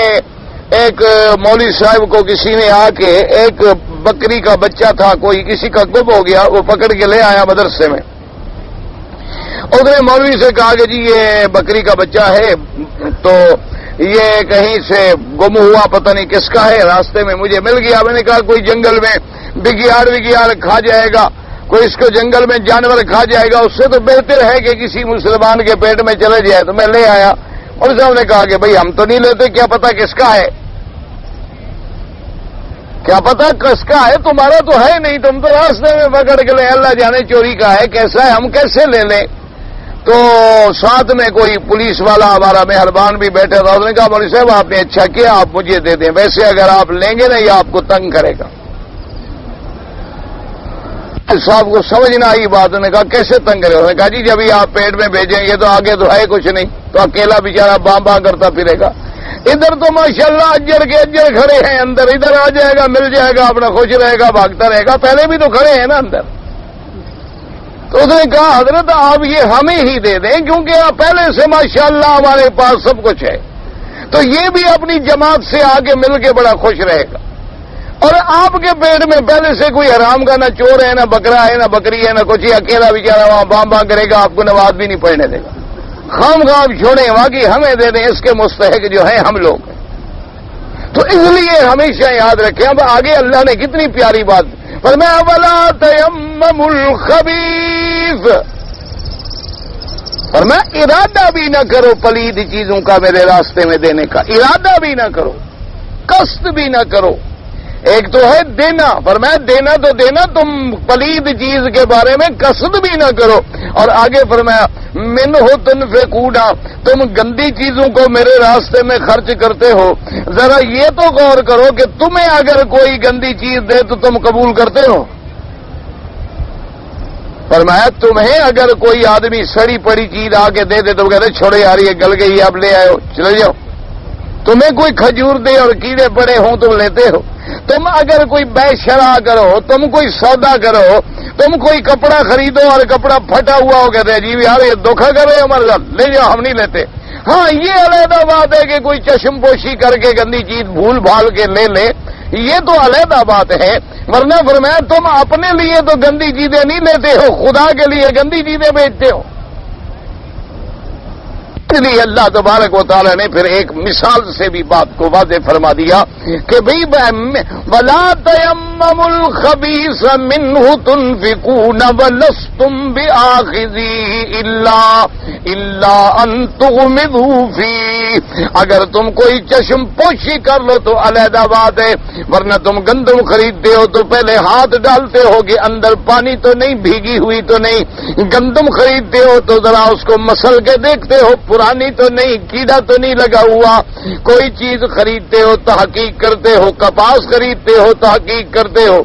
ایک مولوی صاحب کو کسی نے آ کے ایک بکری کا بچہ تھا، کوئی کسی کا گم ہو گیا، وہ پکڑ کے لے آیا مدرسے میں۔ اس نے مولوی سے کہا کہ جی یہ بکری کا بچہ ہے تو یہ کہیں سے گم ہوا، پتہ نہیں کس کا ہے، راستے میں مجھے مل گیا۔ میں نے کہا کوئی جنگل میں بگیاڑ کھا جائے گا، کوئی اس کو جنگل میں جانور کھا جائے گا، اس سے تو بہتر ہے کہ کسی مسلمان کے پیٹ میں چلے جائے۔ تو میں لے آیا اور صاحب نے کہا کہ بھئی ہم تو نہیں لیتے، کیا پتہ کس کا ہے، کیا پتہ کس کا ہے، تمہارا تو ہے نہیں، تم تو راستے میں پکڑ کے لے، اللہ جانے چوری کا ہے کیسا ہے، ہم کیسے لے لیں۔ تو ساتھ میں کوئی پولیس والا ہمارا مہربان بھی بیٹھا تھا، اس نے کہا مولوی صاحب آپ نے اچھا کیا، آپ مجھے دے دیں، ویسے اگر آپ لیں گے نا یہ آپ کو تنگ کرے گا۔ صاحب کو سمجھ نہ آئی بات، نے کہا کیسے تنگ کرے گا؟ اس نے کہا جی جب آپ پیٹ میں بھیجیں گے تو آگے تو ہے کچھ نہیں، تو اکیلا بیچارہ باں کرتا پھرے گا۔ ادھر تو ماشاءاللہ اجر کے اجر کھڑے ہیں اندر، ادھر آ جائے گا مل جائے گا اپنا خوش رہے گا بھاگتا رہے گا، پہلے بھی تو کھڑے ہیں نا اندر۔ تو اس نے کہا حضرت آپ یہ ہمیں ہی دے دیں کیونکہ آپ پہلے سے ماشاءاللہ ہمارے پاس سب کچھ ہے، تو یہ بھی اپنی جماعت سے آگے مل کے بڑا خوش رہے گا، اور آپ کے پیٹ میں پہلے سے کوئی حرام کا نہ چور ہے نہ بکرا ہے نہ بکری ہے نہ کچھ، اکیلا بیچارہ وہاں باں باں کرے گا، آپ کو نماز بھی نہیں پڑھنے دے گا، خام خام چھوڑیں باقی ہمیں دے دیں، اس کے مستحق جو ہیں ہم لوگ ہیں۔ تو اس لیے ہمیشہ یاد رکھیں۔ اب آگے اللہ نے کتنی پیاری بات فرمایا، وَلَا تَيَمَّمُوا الْخَبِيثَ، فرمایا ارادہ بھی نہ کرو پلید چیزوں کا میرے راستے میں دینے کا، ارادہ بھی نہ کرو، قصد بھی نہ کرو۔ ایک تو ہے دینا، فرمایا دینا تو دینا، تم پلید چیز کے بارے میں قصد بھی نہ کرو، اور آگے فرمایا منہ تنفقون، تم گندی چیزوں کو میرے راستے میں خرچ کرتے ہو، ذرا یہ تو غور کرو کہ تمہیں اگر کوئی گندی چیز دے تو تم قبول کرتے ہو؟ فرمایا تمہیں اگر کوئی آدمی سڑی پڑی چیز آ کے دے دے تو کہتے چھوڑے یار یہ گل گئی آپ لے آئے ہو چلے جاؤ، تمہیں کوئی کھجور دے اور کیڑے پڑے ہوں تم لیتے ہو، تم اگر کوئی بے شرع کرو، تم کوئی سودا کرو، تم کوئی کپڑا خریدو اور کپڑا پھٹا ہوا ہو کہتے جی یار یہ دھوکہ کر رہے ہمارے ساتھ، لے جاؤ ہم نہیں لیتے۔ ہاں یہ علیحدہ بات ہے کہ کوئی چشم پوشی کر کے گندی چیز بھول بھال کے لے لے، یہ تو علیحدہ بات ہے، ورنہ فرمایا تم اپنے لیے تو گندی چیزیں نہیں لیتے ہو، خدا کے لیے گندی چیزیں بیچتے ہو۔ اس لیے اللہ تبارک و تعالی نے پھر ایک مثال سے بھی بات کو واضح فرما دیا کہ بھئی وَلَا تَيَمَّمُوا الْخَبِيثَ مِنْهُ تُنْفِقُونَ وَلَسْتُمْ بِآخِذِيهِ إِلَّا أَن تُغْمِضُوا فِيهِ، اگر تم کوئی چشم پوشی کر لو تو علیحدہ بات ہے، ورنہ تم گندم خریدتے ہو تو پہلے ہاتھ ڈالتے ہو کہ اندر پانی تو نہیں، بھیگی ہوئی تو نہیں، گندم خریدتے ہو تو ذرا اس کو مسل کے دیکھتے ہو پرانی تو نہیں، کیڑا تو نہیں لگا ہوا، کوئی چیز خریدتے ہو تحقیق کرتے ہو، کپاس خریدتے ہو تحقیق کرتے ہو،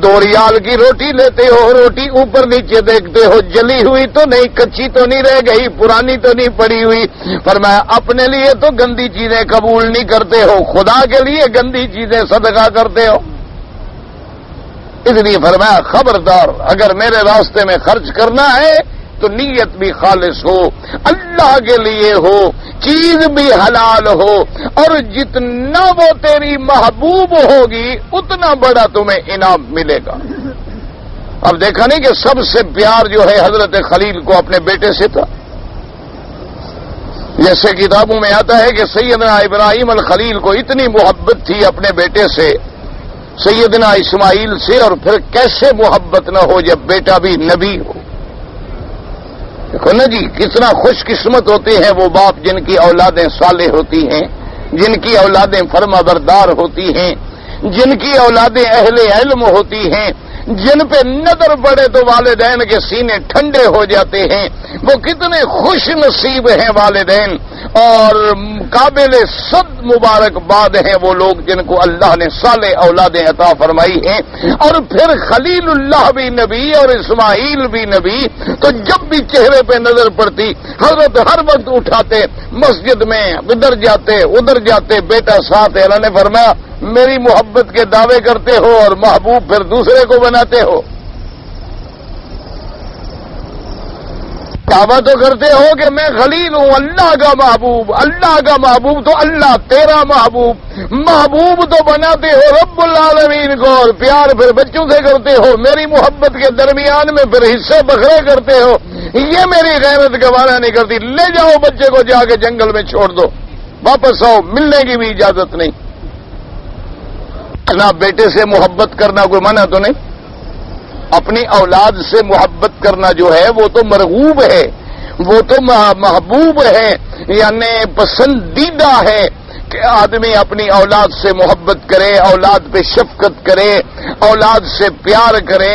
2 ریال کی روٹی لیتے ہو، روٹی اوپر نیچے دیکھتے ہو، جلی ہوئی تو نہیں، کچی تو نہیں رہ گئی، پرانی تو نہیں پڑی ہوئی۔ فرمایا اپنے لیے تو گندی چیزیں قبول نہیں کرتے ہو، خدا کے لیے گندی چیزیں صدقہ کرتے ہو۔ اس لیے فرمایا خبردار اگر میرے راستے میں خرچ کرنا ہے تو نیت بھی خالص ہو، اللہ کے لیے ہو، چیز بھی حلال ہو، اور جتنا وہ تیری محبوب ہوگی اتنا بڑا تمہیں انعام ملے گا۔ اب دیکھا نہیں کہ سب سے پیار جو ہے حضرت خلیل کو اپنے بیٹے سے تھا، جیسے کتابوں میں آتا ہے کہ سیدنا ابراہیم الخلیل کو اتنی محبت تھی اپنے بیٹے سے، سیدنا اسماعیل سے، اور پھر کیسے محبت نہ ہو جب بیٹا بھی نبی ہو۔ دیکھو نا جی کتنا خوش قسمت ہوتے ہیں وہ باپ جن کی اولادیں صالح ہوتی ہیں، جن کی اولادیں فرما بردار ہوتی ہیں، جن کی اولادیں اہل علم ہوتی ہیں، جن پہ نظر پڑے تو والدین کے سینے ٹھنڈے ہو جاتے ہیں۔ وہ کتنے خوش نصیب ہیں والدین، اور قابل صد مبارکباد ہیں وہ لوگ جن کو اللہ نے صالح اولادیں عطا فرمائی ہیں۔ اور پھر خلیل اللہ بھی نبی اور اسماعیل بھی نبی، تو جب بھی چہرے پہ نظر پڑتی حضرت ہر وقت اٹھاتے، مسجد میں ادھر جاتے بیٹا ساتھ ہے۔ اللہ نے فرمایا میری محبت کے دعوے کرتے ہو اور محبوب پھر دوسرے کو بناتے ہو۔ دعویٰ تو کرتے ہو کہ میں خلیل ہوں، اللہ کا محبوب، اللہ کا محبوب تو اللہ تیرا محبوب تو بناتے ہو رب العالمین کو، اور پیار پھر بچوں سے کرتے ہو، میری محبت کے درمیان میں پھر حصے بکھرے کرتے ہو۔ یہ میری غیرت گوارا نہیں کرتی، لے جاؤ بچے کو جا کے جنگل میں چھوڑ دو، واپس آؤ، ملنے کی بھی اجازت نہیں۔ نہ بیٹے سے محبت کرنا کوئی منع تو نہیں، اپنی اولاد سے محبت کرنا جو ہے وہ تو مرغوب ہے، وہ تو محبوب ہے، یعنی پسندیدہ ہے کہ آدمی اپنی اولاد سے محبت کرے، اولاد پہ شفقت کرے، اولاد سے پیار کرے۔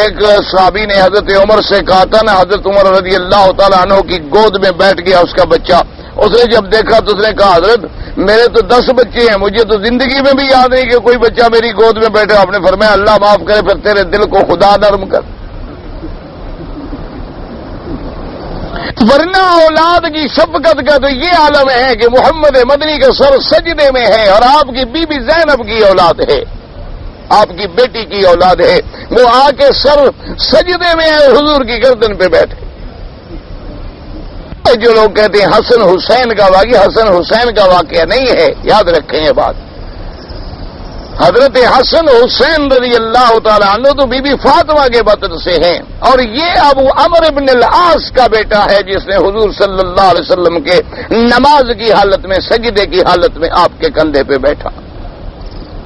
ایک صحابی نے حضرت عمر سے کہا تھا نا، حضرت عمر رضی اللہ تعالیٰ عنہ کی گود میں بیٹھ گیا اس کا بچہ، اس نے جب دیکھا تو اس نے کہا حضرت میرے تو 10 بچے ہیں، مجھے تو زندگی میں بھی یاد نہیں کہ کوئی بچہ میری گود میں بیٹھے۔ آپ نے فرمایا اللہ معاف کرے پھر تیرے دل کو خدا نرم کر۔ ورنہ اولاد کی شفقت کا تو یہ عالم ہے کہ محمد مدنی کا سر سجدے میں ہے اور آپ کی بی بی زینب کی اولاد ہے، آپ کی بیٹی کی اولاد ہے، وہ آ کے سر سجدے میں ہے، حضور کی گردن پہ بیٹھے۔ جو لوگ کہتے ہیں حسن حسین کا واقعہ، حسن حسین کا واقعہ نہیں ہے، یاد رکھیں یہ بات۔ حضرت حسن حسین رضی اللہ تعالیٰ عنہ تو بی بی فاطمہ کے بطن سے ہیں، اور یہ ابو عمرو بن العاص کا بیٹا ہے جس نے حضور صلی اللہ علیہ وسلم کے نماز کی حالت میں، سجدے کی حالت میں آپ کے کندھے پہ بیٹھا،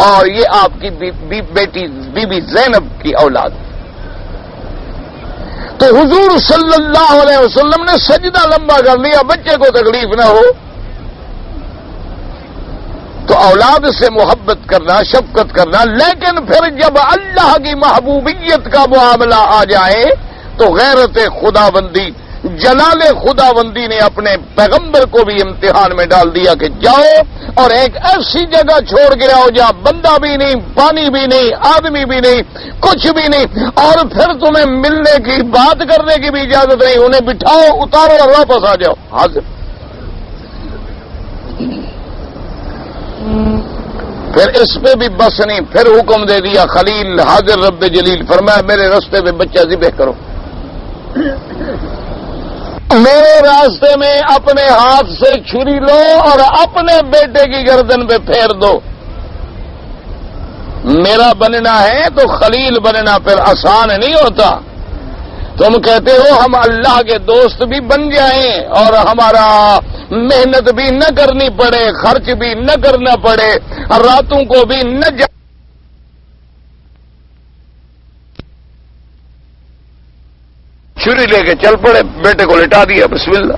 اور یہ آپ کی بیٹی بی بی زینب کی اولاد۔ تو حضور صلی اللہ علیہ وسلم نے سجدہ لمبا کر لیا بچے کو تکلیف نہ ہو، تو اولاد سے محبت کرنا، شفقت کرنا، لیکن پھر جب اللہ کی محبوبیت کا معاملہ آ جائے تو غیرت خداوندی، جلال خداوندی نے اپنے پیغمبر کو بھی امتحان میں ڈال دیا کہ جاؤ اور ایک ایسی جگہ چھوڑ کے آؤ جہاں بندہ بھی نہیں، پانی بھی نہیں، آدمی بھی نہیں، کچھ بھی نہیں، اور پھر تمہیں ملنے کی، بات کرنے کی بھی اجازت نہیں، انہیں بٹھاؤ، اتارو اور واپس آ جاؤ، حاضر۔ پھر اس پہ بھی بس نہیں، پھر حکم دے دیا خلیل حاضر رب جلیل، فرمایا میرے راستے میں بچہ ذبح کرو، میرے راستے میں اپنے ہاتھ سے چھری لو اور اپنے بیٹے کی گردن پہ پھیر دو۔ میرا بننا ہے تو خلیل بننا پھر آسان نہیں ہوتا۔ تم کہتے ہو ہم اللہ کے دوست بھی بن جائیں اور ہمارا محنت بھی نہ کرنی پڑے، خرچ بھی نہ کرنا پڑے، راتوں کو بھی نہ چھری لے کے چل پڑے، بیٹے کو لٹا دیا، بسم اللہ۔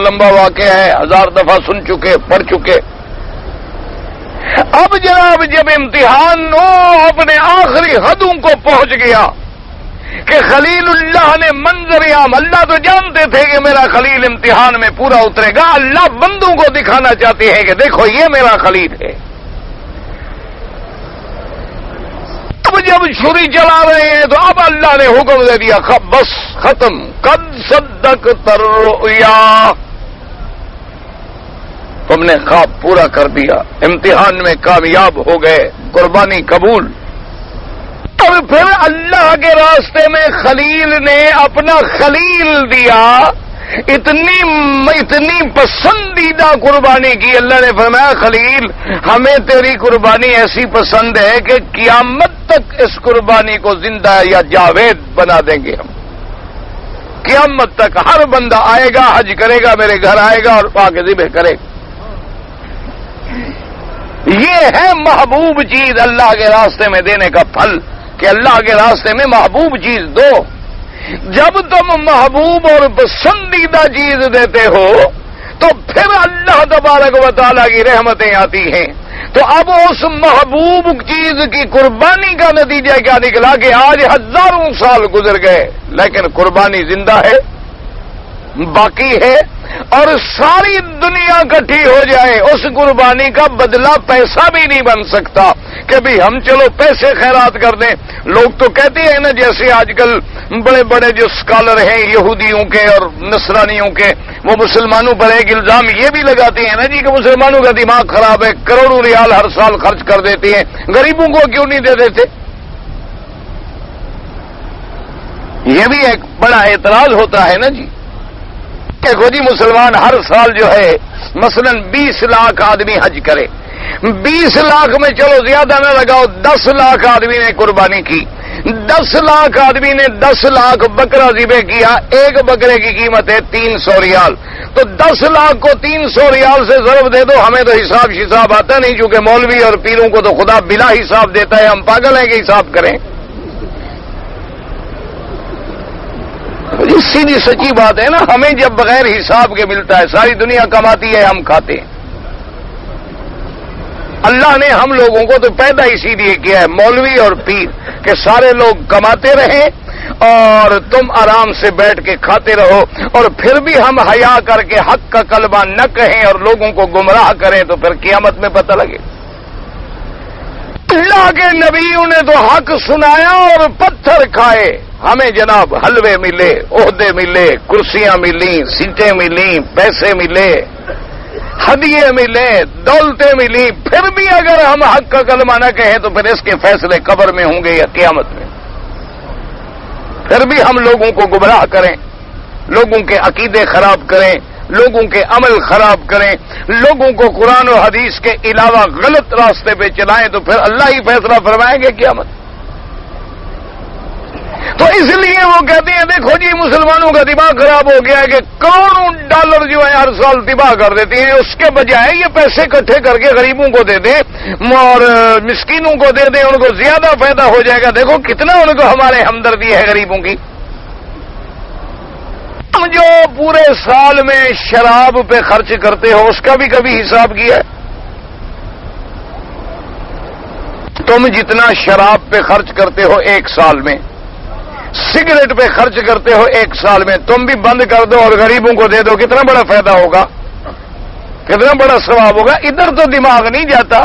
لمبا واقعہ ہے، 1000 دفعہ سن چکے، پڑھ چکے۔ اب جناب جب امتحان اپنے آخری حدوں کو پہنچ گیا کہ خلیل اللہ نے منظر عام، اللہ تو جانتے تھے کہ میرا خلیل امتحان میں پورا اترے گا، اللہ بندوں کو دکھانا چاہتے ہیں کہ دیکھو یہ میرا خلیل ہے۔ اب جب چھری چلا رہے ہیں تو اب اللہ نے حکم دے دیا بس ختم، قد صدقت الرؤیا، تم نے خواب پورا کر دیا، امتحان میں کامیاب ہو گئے، قربانی قبول۔ اور پھر اللہ کے راستے میں خلیل نے اپنا خلیل دیا، اتنی پسندیدہ قربانی کی، اللہ نے فرمایا خلیل ہمیں تیری قربانی ایسی پسند ہے کہ قیامت تک اس قربانی کو زندہ یا جاوید بنا دیں گے ہم، قیامت تک ہر بندہ آئے گا، حج کرے گا، میرے گھر آئے گا اور پاک ذبح کرے گا۔ یہ ہے محبوب چیز اللہ کے راستے میں دینے کا پھل، کہ اللہ کے راستے میں محبوب چیز دو۔ جب تم محبوب اور پسندیدہ چیز دیتے ہو تو پھر اللہ تبارک و تعالیٰ کی رحمتیں آتی ہیں۔ تو اب اس محبوب چیز کی قربانی کا نتیجہ کیا نکلا کہ آج 1000 سال گزر گئے لیکن قربانی زندہ ہے، باقی ہے، اور ساری دنیا اکٹھی ہو جائے اس قربانی کا بدلہ پیسہ بھی نہیں بن سکتا کہ بھی ہم چلو پیسے خیرات کر دیں۔ لوگ تو کہتے ہیں نا، جیسے آج کل بڑے بڑے جو اسکالر ہیں یہودیوں کے اور نصرانیوں کے، وہ مسلمانوں پر ایک الزام یہ بھی لگاتے ہیں نا جی کہ مسلمانوں کا دماغ خراب ہے، کروڑوں ریال ہر سال خرچ کر دیتے ہیں، غریبوں کو کیوں نہیں دے دیتے؟ یہ بھی ایک بڑا اعتراض ہوتا ہے نا جی۔ دیکھو جی مسلمان ہر سال جو ہے مثلا 20 لاکھ آدمی حج کرے، 20 لاکھ میں چلو زیادہ نہ لگاؤ، 10 لاکھ آدمی نے قربانی کی، 10 لاکھ آدمی نے 10 لاکھ بکرا ذبح کیا، ایک بکرے کی قیمت ہے 300 ریال، تو 10 لاکھ کو 300 ریال سے ضرب دے دو، ہمیں تو حساب آتا نہیں، چونکہ مولوی اور پیروں کو تو خدا بلا حساب دیتا ہے، ہم پاگل ہیں کہ حساب کریں۔ سیدھی سچی بات ہے نا، ہمیں جب بغیر حساب کے ملتا ہے، ساری دنیا کماتی ہے ہم کھاتے ہیں۔ اللہ نے ہم لوگوں کو تو پیدا اسی لیے کیا ہے، مولوی اور پیر، کہ سارے لوگ کماتے رہیں اور تم آرام سے بیٹھ کے کھاتے رہو، اور پھر بھی ہم حیا کر کے حق کا کلمہ نہ کہیں اور لوگوں کو گمراہ کریں تو پھر قیامت میں پتہ لگے۔ اللہ کے نبیوں نے تو حق سنایا اور پتھر کھائے، ہمیں جناب حلوے ملے، عہدے ملے، کرسیاں ملی، سیٹیں ملی، پیسے ملے، ہدیے ملے، دولتیں ملی، پھر بھی اگر ہم حق کا کلمہ نہ کہیں تو پھر اس کے فیصلے قبر میں ہوں گے یا قیامت میں. پھر بھی ہم لوگوں کو گمراہ کریں، لوگوں کے عقیدے خراب کریں، لوگوں کے عمل خراب کریں، لوگوں کو قرآن و حدیث کے علاوہ غلط راستے پہ چلائیں تو پھر اللہ ہی فیصلہ فرمائیں گے قیامت. تو اس لیے وہ کہتے ہیں دیکھو جی مسلمانوں کا دماغ خراب ہو گیا ہے کہ کروڑوں ڈالر جو ہے ہر سال تباہ کر دیتے ہیں، اس کے بجائے یہ پیسے اکٹھے کر کے غریبوں کو دے دیں اور مسکینوں کو دے دیں، ان کو زیادہ فائدہ ہو جائے گا. دیکھو کتنا ان کو ہمارے ہمدردی ہے غریبوں کی. تم جو پورے سال میں شراب پہ خرچ کرتے ہو اس کا بھی کبھی حساب کیا ہے؟ تم جتنا شراب پہ خرچ کرتے ہو ایک سال میں، سگریٹ پہ خرچ کرتے ہو ایک سال میں، تم بھی بند کر دو اور غریبوں کو دے دو، کتنا بڑا فائدہ ہوگا، کتنا بڑا ثواب ہوگا. ادھر تو دماغ نہیں جاتا.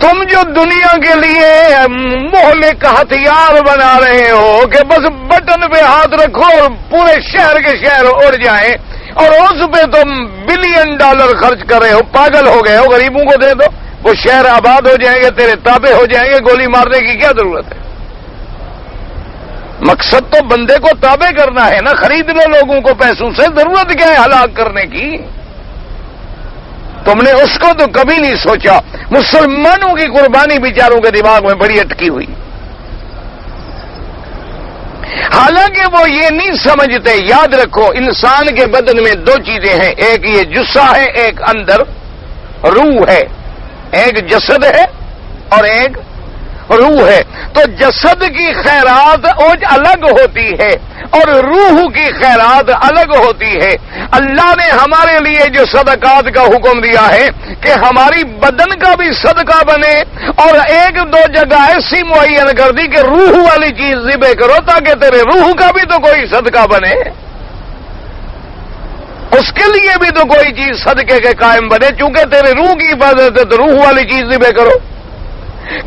تم جو دنیا کے لیے مہلک ہتھیار بنا رہے ہو کہ بس بٹن پہ ہاتھ رکھو اور پورے شہر کے شہر اڑ جائیں، اور اس پہ تم بلین ڈالر خرچ کر رہے ہو، پاگل ہو گئے ہو. غریبوں کو دے دو، وہ شہر آباد ہو جائیں گے، تیرے تابع ہو جائیں گے. گولی مارنے کی کیا ضرورت ہے؟ مقصد تو بندے کو تابع کرنا ہے نا. خرید لو لوگوں کو پیسوں سے، ضرورت کیا ہے ہلاک کرنے کی؟ تم نے اس کو تو کبھی نہیں سوچا. مسلمانوں کی قربانی بیچاروں کے دماغ میں بڑی اٹکی ہوئی. حالانکہ وہ یہ نہیں سمجھتے. یاد رکھو انسان کے بدن میں دو چیزیں ہیں، ایک یہ جسہ ہے، ایک اندر روح ہے. ایک جسد ہے اور ایک روح ہے. تو جسد کی خیرات الگ ہوتی ہے اور روح کی خیرات الگ ہوتی ہے. اللہ نے ہمارے لیے جو صدقات کا حکم دیا ہے کہ ہماری بدن کا بھی صدقہ بنے، اور ایک دو جگہ ایسی معین کر دی کہ روح والی چیز ذبح کرو تاکہ تیرے روح کا بھی تو کوئی صدقہ بنے، اس کے لیے بھی تو کوئی چیز صدقے کے قائم بنے. چونکہ تیرے روح کی حفاظت ہے تو روح والی چیز ذبح کرو.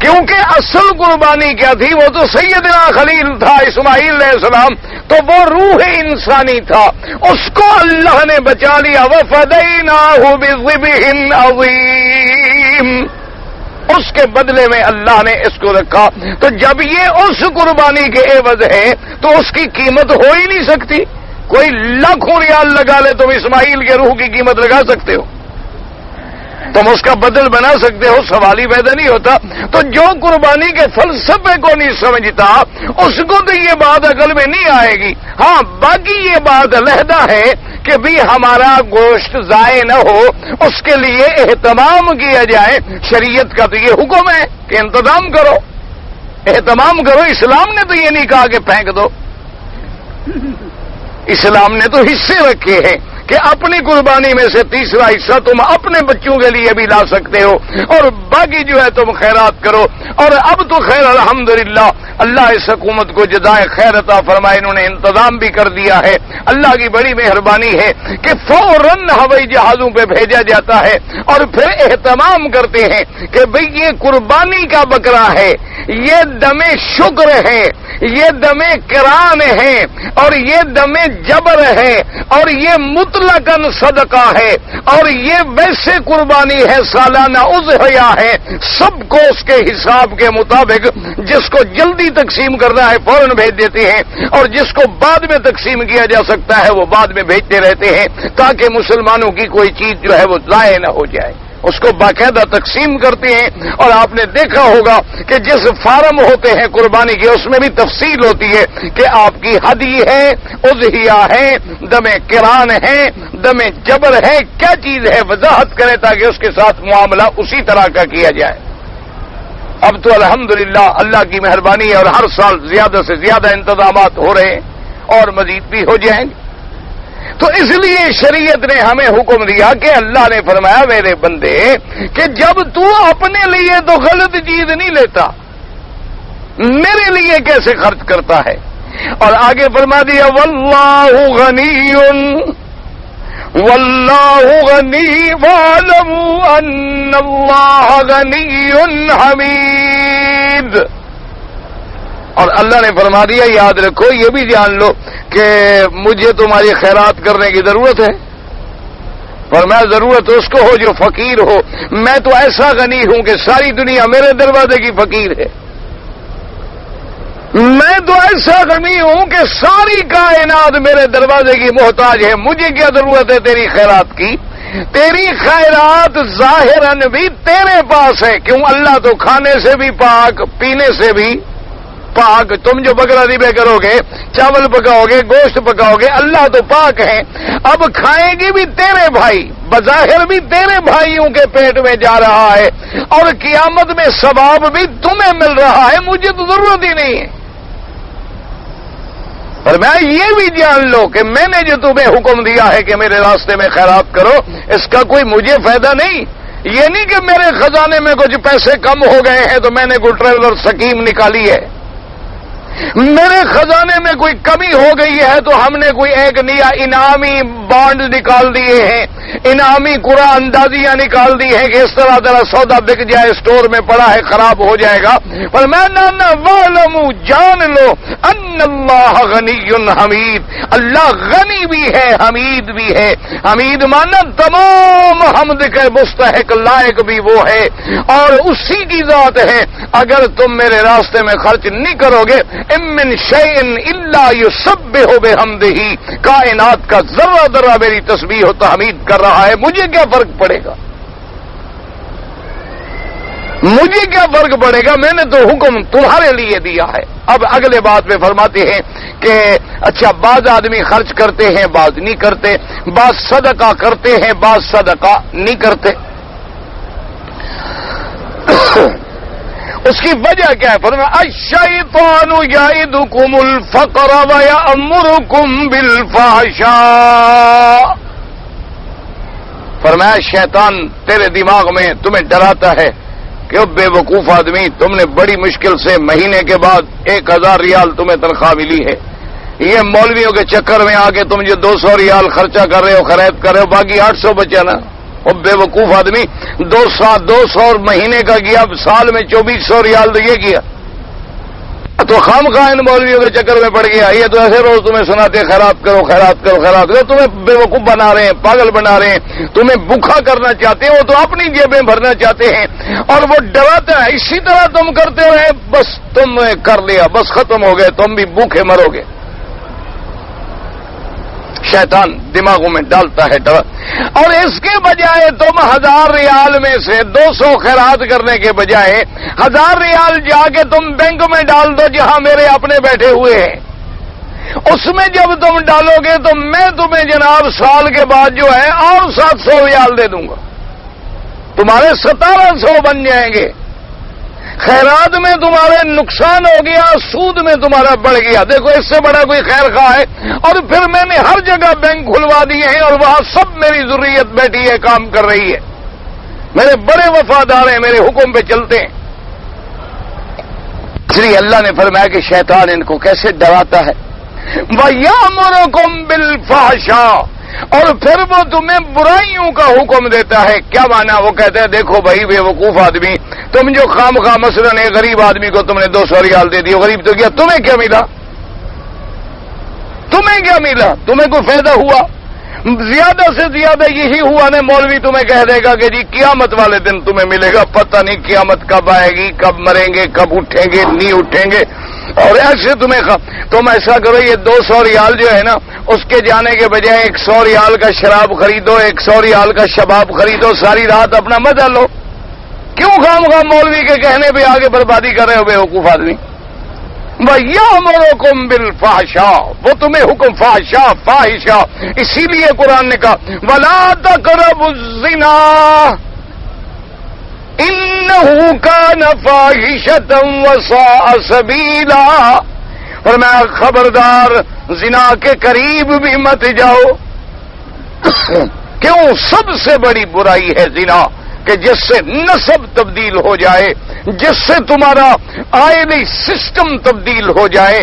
کیونکہ اصل قربانی کیا تھی؟ وہ تو سیدنا خلیل تھا اسماعیل علیہ السلام، تو وہ روح انسانی تھا، اس کو اللہ نے بچا لیا. وَفَدَيْنَاهُ بِذِبْحٍ عَظِيمٍ، اس کے بدلے میں اللہ نے اس کو رکھا. تو جب یہ اس قربانی کے عوض ہے تو اس کی قیمت ہو ہی نہیں سکتی. کوئی لاکھوں ریال لگا لے تم اسماعیل کے روح کی قیمت لگا سکتے ہو؟ تم اس کا بدل بنا سکتے ہو؟ سوال ہی پیدا نہیں ہوتا. تو جو قربانی کے فلسفے کو نہیں سمجھتا اس کو تو یہ بات عقل میں نہیں آئے گی. ہاں باقی یہ بات علیحدہ ہے کہ بھی ہمارا گوشت ضائع نہ ہو، اس کے لیے اہتمام کیا جائے. شریعت کا تو یہ حکم ہے کہ انتظام کرو، اہتمام کرو. اسلام نے تو یہ نہیں کہا کہ پھینک دو. اسلام نے تو حصے رکھے ہیں کہ اپنی قربانی میں سے تیسرا حصہ تم اپنے بچوں کے لیے بھی لا سکتے ہو، اور باقی جو ہے تم خیرات کرو. اور اب تو خیر الحمدللہ اللہ اس حکومت کو جزائے خیر عطا فرمائے، انہوں نے انتظام بھی کر دیا ہے. اللہ کی بڑی مہربانی ہے کہ فوراً ہوائی جہازوں پہ بھیجا جاتا ہے اور پھر اہتمام کرتے ہیں کہ بھئی یہ قربانی کا بکرا ہے، یہ دم شکر ہے، یہ دم کران ہے، اور یہ دم جبر ہے، اور یہ مطلقاً صدقہ ہے، اور یہ ویسے قربانی ہے سالانہ اضحیہ ہے. سب کو اس کے حساب کے مطابق، جس کو جلدی تقسیم کرنا ہے فوراً بھیج دیتے ہیں، اور جس کو بعد میں تقسیم کیا جا سکتا ہے وہ بعد میں بھیجتے رہتے ہیں تاکہ مسلمانوں کی کوئی چیز جو ہے وہ ضائع نہ ہو جائے. اس کو باقاعدہ تقسیم کرتے ہیں. اور آپ نے دیکھا ہوگا کہ جس فارم ہوتے ہیں قربانی کے اس میں بھی تفصیل ہوتی ہے کہ آپ کی ہدی ہے، اضحیہ ہے، دم کران ہے، دم جبر ہے، کیا چیز ہے وضاحت کریں تاکہ اس کے ساتھ معاملہ اسی طرح کا کیا جائے. اب تو الحمدللہ اللہ کی مہربانی ہے اور ہر سال زیادہ سے زیادہ انتظامات ہو رہے ہیں اور مزید بھی ہو جائیں گے. تو اس لیے شریعت نے ہمیں حکم دیا کہ اللہ نے فرمایا میرے بندے کہ جب تو اپنے لیے تو غلط چیز نہیں لیتا، میرے لیے کیسے خرچ کرتا ہے. اور آگے فرما دیا واللہ غنی، واللہ غنی وَاعْلَمُوا أَنَّ اللَّهَ غَنِيٌّ حَمِيدٌ. اور اللہ نے فرما دیا یاد رکھو یہ بھی جان لو کہ مجھے تمہاری خیرات کرنے کی ضرورت ہے، فرمایا ضرورت اس کو ہو جو فقیر ہو، میں تو ایسا غنی ہوں کہ ساری دنیا میرے دروازے کی فقیر ہے، میں تو ایسا غنی ہوں کہ ساری کائنات میرے دروازے کی محتاج ہے، مجھے کیا ضرورت ہے تیری خیرات کی؟ تیری خیرات ظاہراً بھی تیرے پاس ہے، کیوں؟ اللہ تو کھانے سے بھی پاک، پینے سے بھی پاک، تم جو بکرا ذبح کرو گے، چاول پکاؤ گے، گوشت پکاؤ گے، اللہ تو پاک ہے، اب کھائیں گے بھی تیرے بھائی، بظاہر بھی تیرے بھائیوں کے پیٹ میں جا رہا ہے، اور قیامت میں ثواب بھی تمہیں مل رہا ہے، مجھے تو ضرورت ہی نہیں ہے۔ اور میں یہ بھی جان لو کہ میں نے جو تمہیں حکم دیا ہے کہ میرے راستے میں خیرات کرو، اس کا کوئی مجھے فائدہ نہیں، یہ نہیں کہ میرے خزانے میں کچھ پیسے کم ہو گئے ہیں تو میں نے کوئی ٹریولر سکیم نکالی ہے، میرے خزانے میں کوئی کمی ہو گئی ہے تو ہم نے کوئی ایک نیا انعامی بانڈ نکال دیے ہیں، انعامی قرآن اندازیاں نکال دی ہیں کہ اس طرح طرح سودا بک جائے، اسٹور میں پڑا ہے خراب ہو جائے گا، پر میں نانا وَاعْلَمُوا جان لو ان اللہ غنی حمید، اللہ غنی بھی ہے حمید بھی ہے، حمید مانا تمام حمد کے مستحق لائق بھی وہ ہے اور اسی کی ذات ہے، اگر تم میرے راستے میں خرچ نہیں کرو گے من شیء الا یسبح بحمدہ، کائنات کا ذرہ ذرہ میری تسبیح و تحمید کر رہا ہے، مجھے کیا فرق پڑے گا؟ مجھے کیا فرق پڑے گا؟ میں نے تو حکم تمہارے لیے دیا ہے۔ اب اگلے بات میں فرماتے ہیں کہ اچھا بعض آدمی خرچ کرتے ہیں بعض نہیں کرتے، بعض صدقہ کرتے ہیں بعض صدقہ نہیں کرتے، اس کی وجہ کیا ہے؟ فرمایا الشیطان یعدکم الفقر ویأمرکم بالفحشاء، فرمایا شیطان تیرے دماغ میں تمہیں ڈراتا ہے کہ او بے وقوف آدمی، تم نے بڑی مشکل سے مہینے کے بعد 1000 ریال تمہیں تنخواہ ملی ہے، یہ مولویوں کے چکر میں آ کے تم جو 200 ریال خرچہ کر رہے ہو خرید کر رہے ہو، باقی 800 بچا نا، اور بے وقوف آدمی 200 مہینے کا گیا، سال میں 2400 ریال تو یہ کیا، تو خام خواہ ان مولویوں کے چکر میں پڑ گیا، یہ تو ایسے روز تمہیں سناتے خیرات کرو خیرات کرو خیرات کرو، تمہیں بے وقوف بنا رہے ہیں، پاگل بنا رہے ہیں، تمہیں بھوکا کرنا چاہتے ہیں، وہ تو اپنی جیبیں بھرنا چاہتے ہیں، اور وہ ڈراتا ہے اسی طرح تم کرتے رہے، بس تم نے کر لیا، بس ختم ہو گئے، تم بھی بھوکے مرو گے۔ شیطان دماغوں میں ڈالتا ہے ڈر، اور اس کے بجائے تم 1000 ریال میں سے 200 خیرات کرنے کے بجائے 1000 ریال جا کے تم بینک میں ڈال دو جہاں میرے اپنے بیٹھے ہوئے ہیں، اس میں جب تم ڈالو گے تو میں تمہیں جناب سال کے بعد جو ہے اور 700 ریال دے دوں گا، تمہارے 1700 بن جائیں گے، خیرات میں تمہارے نقصان ہو گیا، سود میں تمہارا بڑھ گیا، دیکھو اس سے بڑا کوئی خیر خواہ ہے؟ اور پھر میں نے ہر جگہ بینک کھلوا دیے ہیں اور وہاں سب میری ذریت بیٹھی ہے، کام کر رہی ہے، میرے بڑے وفادار ہیں، میرے حکم پہ چلتے ہیں۔ اس لیے اللہ نے فرمایا کہ شیطان ان کو کیسے ڈراتا ہے، وَيَأْمُرُكُمْ بِالْفَحْشَاءِ، اور پھر وہ تمہیں برائیوں کا حکم دیتا ہے۔ کیا مانا؟ وہ کہتا ہے دیکھو بھائی بے وقوف آدمی، تم جو خام خواہ مثلاً ایک غریب آدمی کو تم نے 200 ریال دے دی، غریب تو کیا، تمہیں کیا ملا؟ تمہیں کیا ملا؟ تمہیں کوئی فائدہ ہوا؟ زیادہ سے زیادہ یہی ہوا نا، مولوی تمہیں کہہ دے گا کہ جی قیامت والے دن تمہیں ملے گا، پتہ نہیں قیامت کب آئے گی، کب مریں گے، کب اٹھیں گے نہیں اٹھیں گے، اور ایسے تم ایسا کرو، یہ 200 ریال جو ہے نا اس کے جانے کے بجائے 100 ریال کا شراب خریدو، 100 ریال کا شباب خریدو، ساری رات اپنا مزہ لو، کیوں خام خواہ مولوی کے کہنے پہ آگے بربادی کر رہے ہو بے وقوف آدمی؟ وَيَأْمُرُكُمْ بِالْفَحْشَاءِ، وہ تمہیں حکم فاحشہ، اسی لیے قرآن نے کہا وَلَا تَقْرَبُوا الزِّنَا إِنَّهُ كَانَ فَاحِشَةً وَسَاءَ سَبِيلًا، اور میں خبردار زنا کے قریب بھی مت جاؤ، کیوں؟ سب سے بڑی برائی ہے زنا، کہ جس سے نسب تبدیل ہو جائے، جس سے تمہارا آئلی سسٹم تبدیل ہو جائے،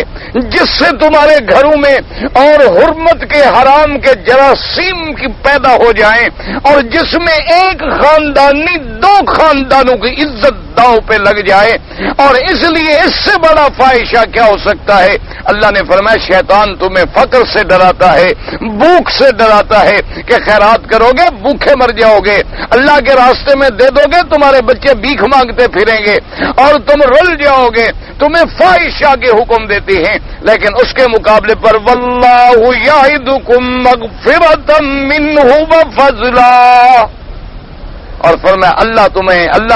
جس سے تمہارے گھروں میں اور حرمت کے حرام کے جراثیم کی پیدا ہو جائیں، اور جس میں ایک خاندان نہیں 2 خاندانوں کی عزت داؤ پہ لگ جائے. اور اس لیے اس سے بڑا فاحشہ کیا ہو سکتا ہے؟ اللہ نے فرمایا شیطان تمہیں فقر سے ڈراتا ہے, بھوک سے ڈراتا ہے کہ خیرات کرو گے بھوکے مر جاؤ گے, اللہ کے راستے میں دے دو گے تمہارے بچے بھیک مانگتے پھریں گے اور تم رل جاؤ گے. تمہیں فاحشہ کے حکم دیتی ہیں, لیکن اس کے مقابلے پر واللہ یعدکم مغفرۃ منہ وفضلا, اور فرمایا اللہ